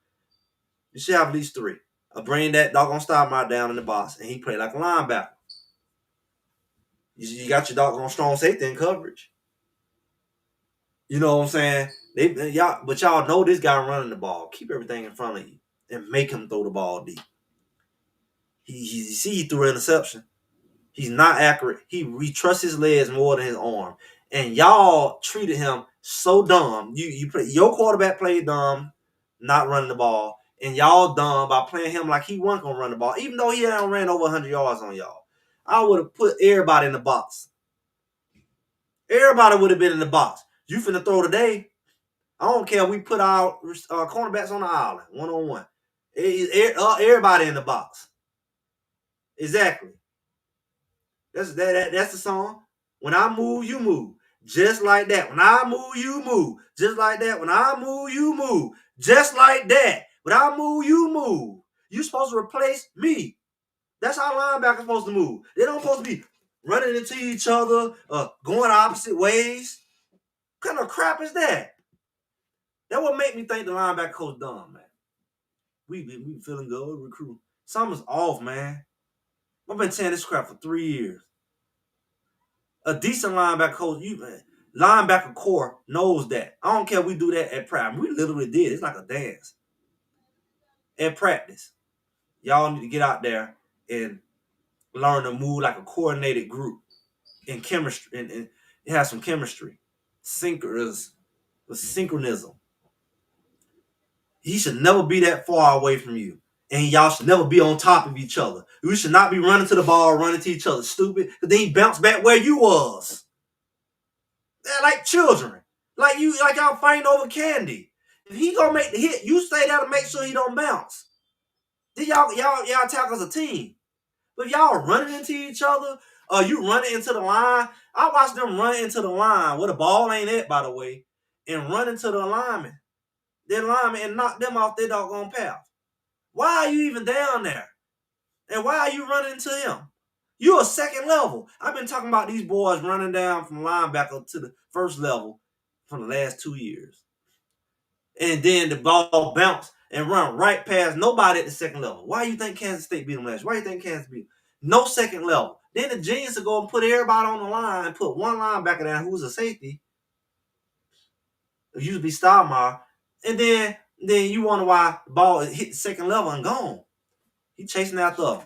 You should have at least 3. I bring that doggone Stoudemire down in the box, and he play like a linebacker. You got your doggone strong safety in coverage. You know what I'm saying? But y'all know this guy running the ball. Keep everything in front of you and make him throw the ball deep. He threw an interception. He's not accurate. He trusts his legs more than his arm. And y'all treated him so dumb. Your quarterback played dumb, not running the ball, and y'all dumb by playing him like he wasn't gonna run the ball, even though he hadn't ran over 100 yards on y'all. I would have put everybody in the box. Everybody would have been in the box. You finna throw today. I don't care. We put our cornerbacks on the island, 1-on-1. Everybody in the box. Exactly. That's the song. When I move, you move. Just like that. When I move, you move. Just like that. When I move, you move. Just like that. When I move, you move. You supposed to replace me. That's how linebackers supposed to move. They don't supposed to be running into each other, going opposite ways. What kind of crap is that? That would make me think the linebacker coach dumb, man. We feeling good, recruit. Something's off, man. I've been saying this crap for 3 years. A decent linebacker coach, linebacker core knows that. I don't care if we do that at practice. We literally did. It's like a dance. At practice, y'all need to get out there and learn to move like a coordinated group in chemistry, and it has some chemistry. Synchronism. He should never be that far away from you. And y'all should never be on top of each other. We should not be running to the ball, running to each other. Stupid. Because then he bounced back where you was. They're like children. Like y'all fighting over candy. If he gonna make the hit, you stay there to make sure he don't bounce. Then y'all tackle as a team. But if y'all running into each other, or you running into the line, I watched them run into the line where the ball ain't at, by the way, and run into the lineman. Their lineman and knock them off their doggone path. Why are you even down there? And why are you running into him? You're a second level. I've been talking about these boys running down from linebacker to the first level for the last 2 years. And then the ball bounced and run right past nobody at the second level. Why do you think Kansas State beat them last year? Why do you think Kansas beat them? No second level. Then the genius will go and put everybody on the line and put one linebacker down who's a safety. It used to be Stallmeyer. And then you wonder why the ball hit the second level and gone. He chasing after them.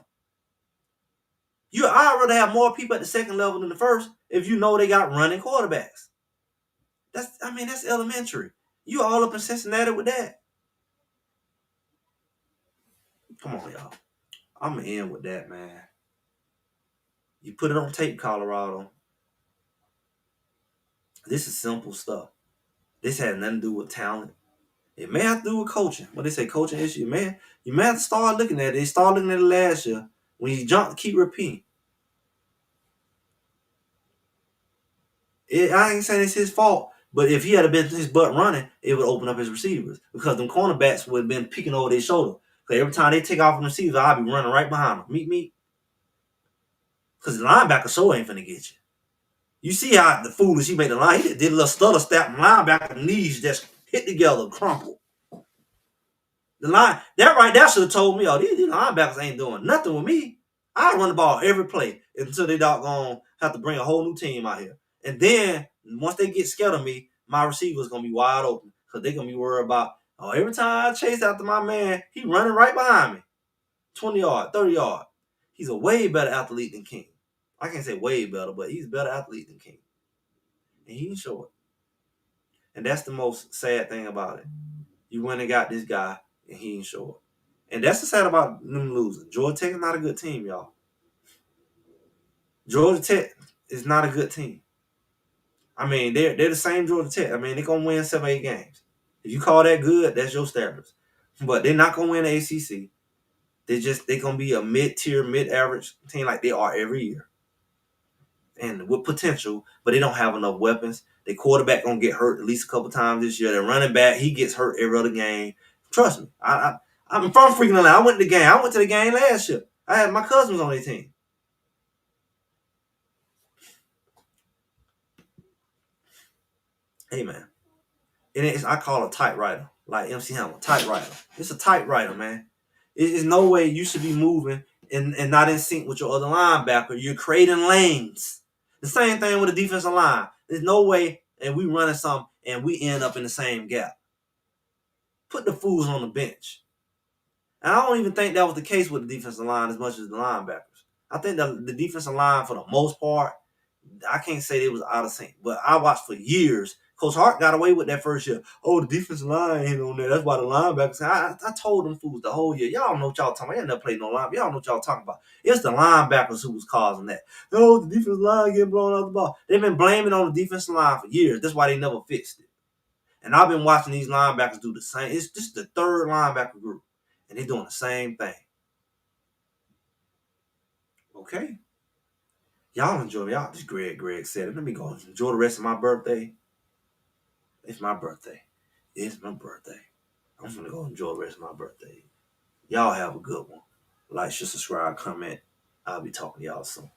I'd rather have more people at the second level than the first if you know they got running quarterbacks. That's elementary. You all up in Cincinnati with that. Come on, y'all. I'm going to end with that, man. You put it on tape, Colorado. This is simple stuff. This has nothing to do with talent. It may have to do with coaching. What they say, coaching issue. You may have to start looking at it. They started looking at it last year. When you jump, keep repeating. I ain't saying it's his fault, but if he had been his butt running, it would open up his receivers because them cornerbacks would have been peeking over their shoulder. Because every time they take off from the receiver, I'll be running right behind them. Meet. Because the linebacker sure ain't finna get you. You see how the foolish he made the line. He did a little stutter step, and linebacker knees just hit together, crumpled. That should have told me, these linebackers ain't doing nothing with me. I run the ball every play until they doggone have to bring a whole new team out here. And then once they get scared of me, my receiver's gonna be wide open because they're gonna be worried about, every time I chase after my man, he running right behind me. 20 yard, 30 yard. He's a way better athlete than King. I can't say way better, but he's a better athlete than King. And he ain't short. And that's the most sad thing about it. You went and got this guy, and he ain't short. And that's the sad about them losing. Georgia Tech is not a good team, y'all. Georgia Tech is not a good team. They're the same Georgia Tech. They're going to win 7-8 games. If you call that good, that's your standards. But they're not going to win the ACC. They're going to be a mid-tier, mid-average team like they are every year. And with potential, but they don't have enough weapons. Their quarterback going to get hurt at least a couple times this year. Their running back, he gets hurt every other game. Trust me. I'm from freaking Atlanta. I went to the game last year. I had my cousins on their team. Hey, man. I call it a typewriter, like MC Hammer, typewriter. It's a typewriter, man. There's no way you should be moving and not in sync with your other linebacker. You're creating lanes. The same thing with the defensive line. There's no way, and we running something, and we end up in the same gap. Put the fools on the bench. And I don't even think that was the case with the defensive line as much as the linebackers. I think the defensive line, for the most part, I can't say it was out of sync. But I watched for years. Coach Hart got away with that first year. Oh, the defensive line ain't on there. That's why the linebackers. I told them fools the whole year. Y'all don't know what y'all talking about. Y'all never played no linebacker. Y'all don't know what y'all talking about. It's the linebackers who was causing that. Oh, the defensive line getting blown out the ball. They've been blaming on the defensive line for years. That's why they never fixed it. And I've been watching these linebackers do the same. It's just the third linebacker group. And they're doing the same thing. Okay. Y'all enjoy. Y'all just Greg said it. Let me go enjoy the rest of my birthday. It's my birthday. It's my birthday. I'm gonna go enjoy the rest of my birthday. Y'all have a good one. Like, share, subscribe, comment. I'll be talking to y'all soon.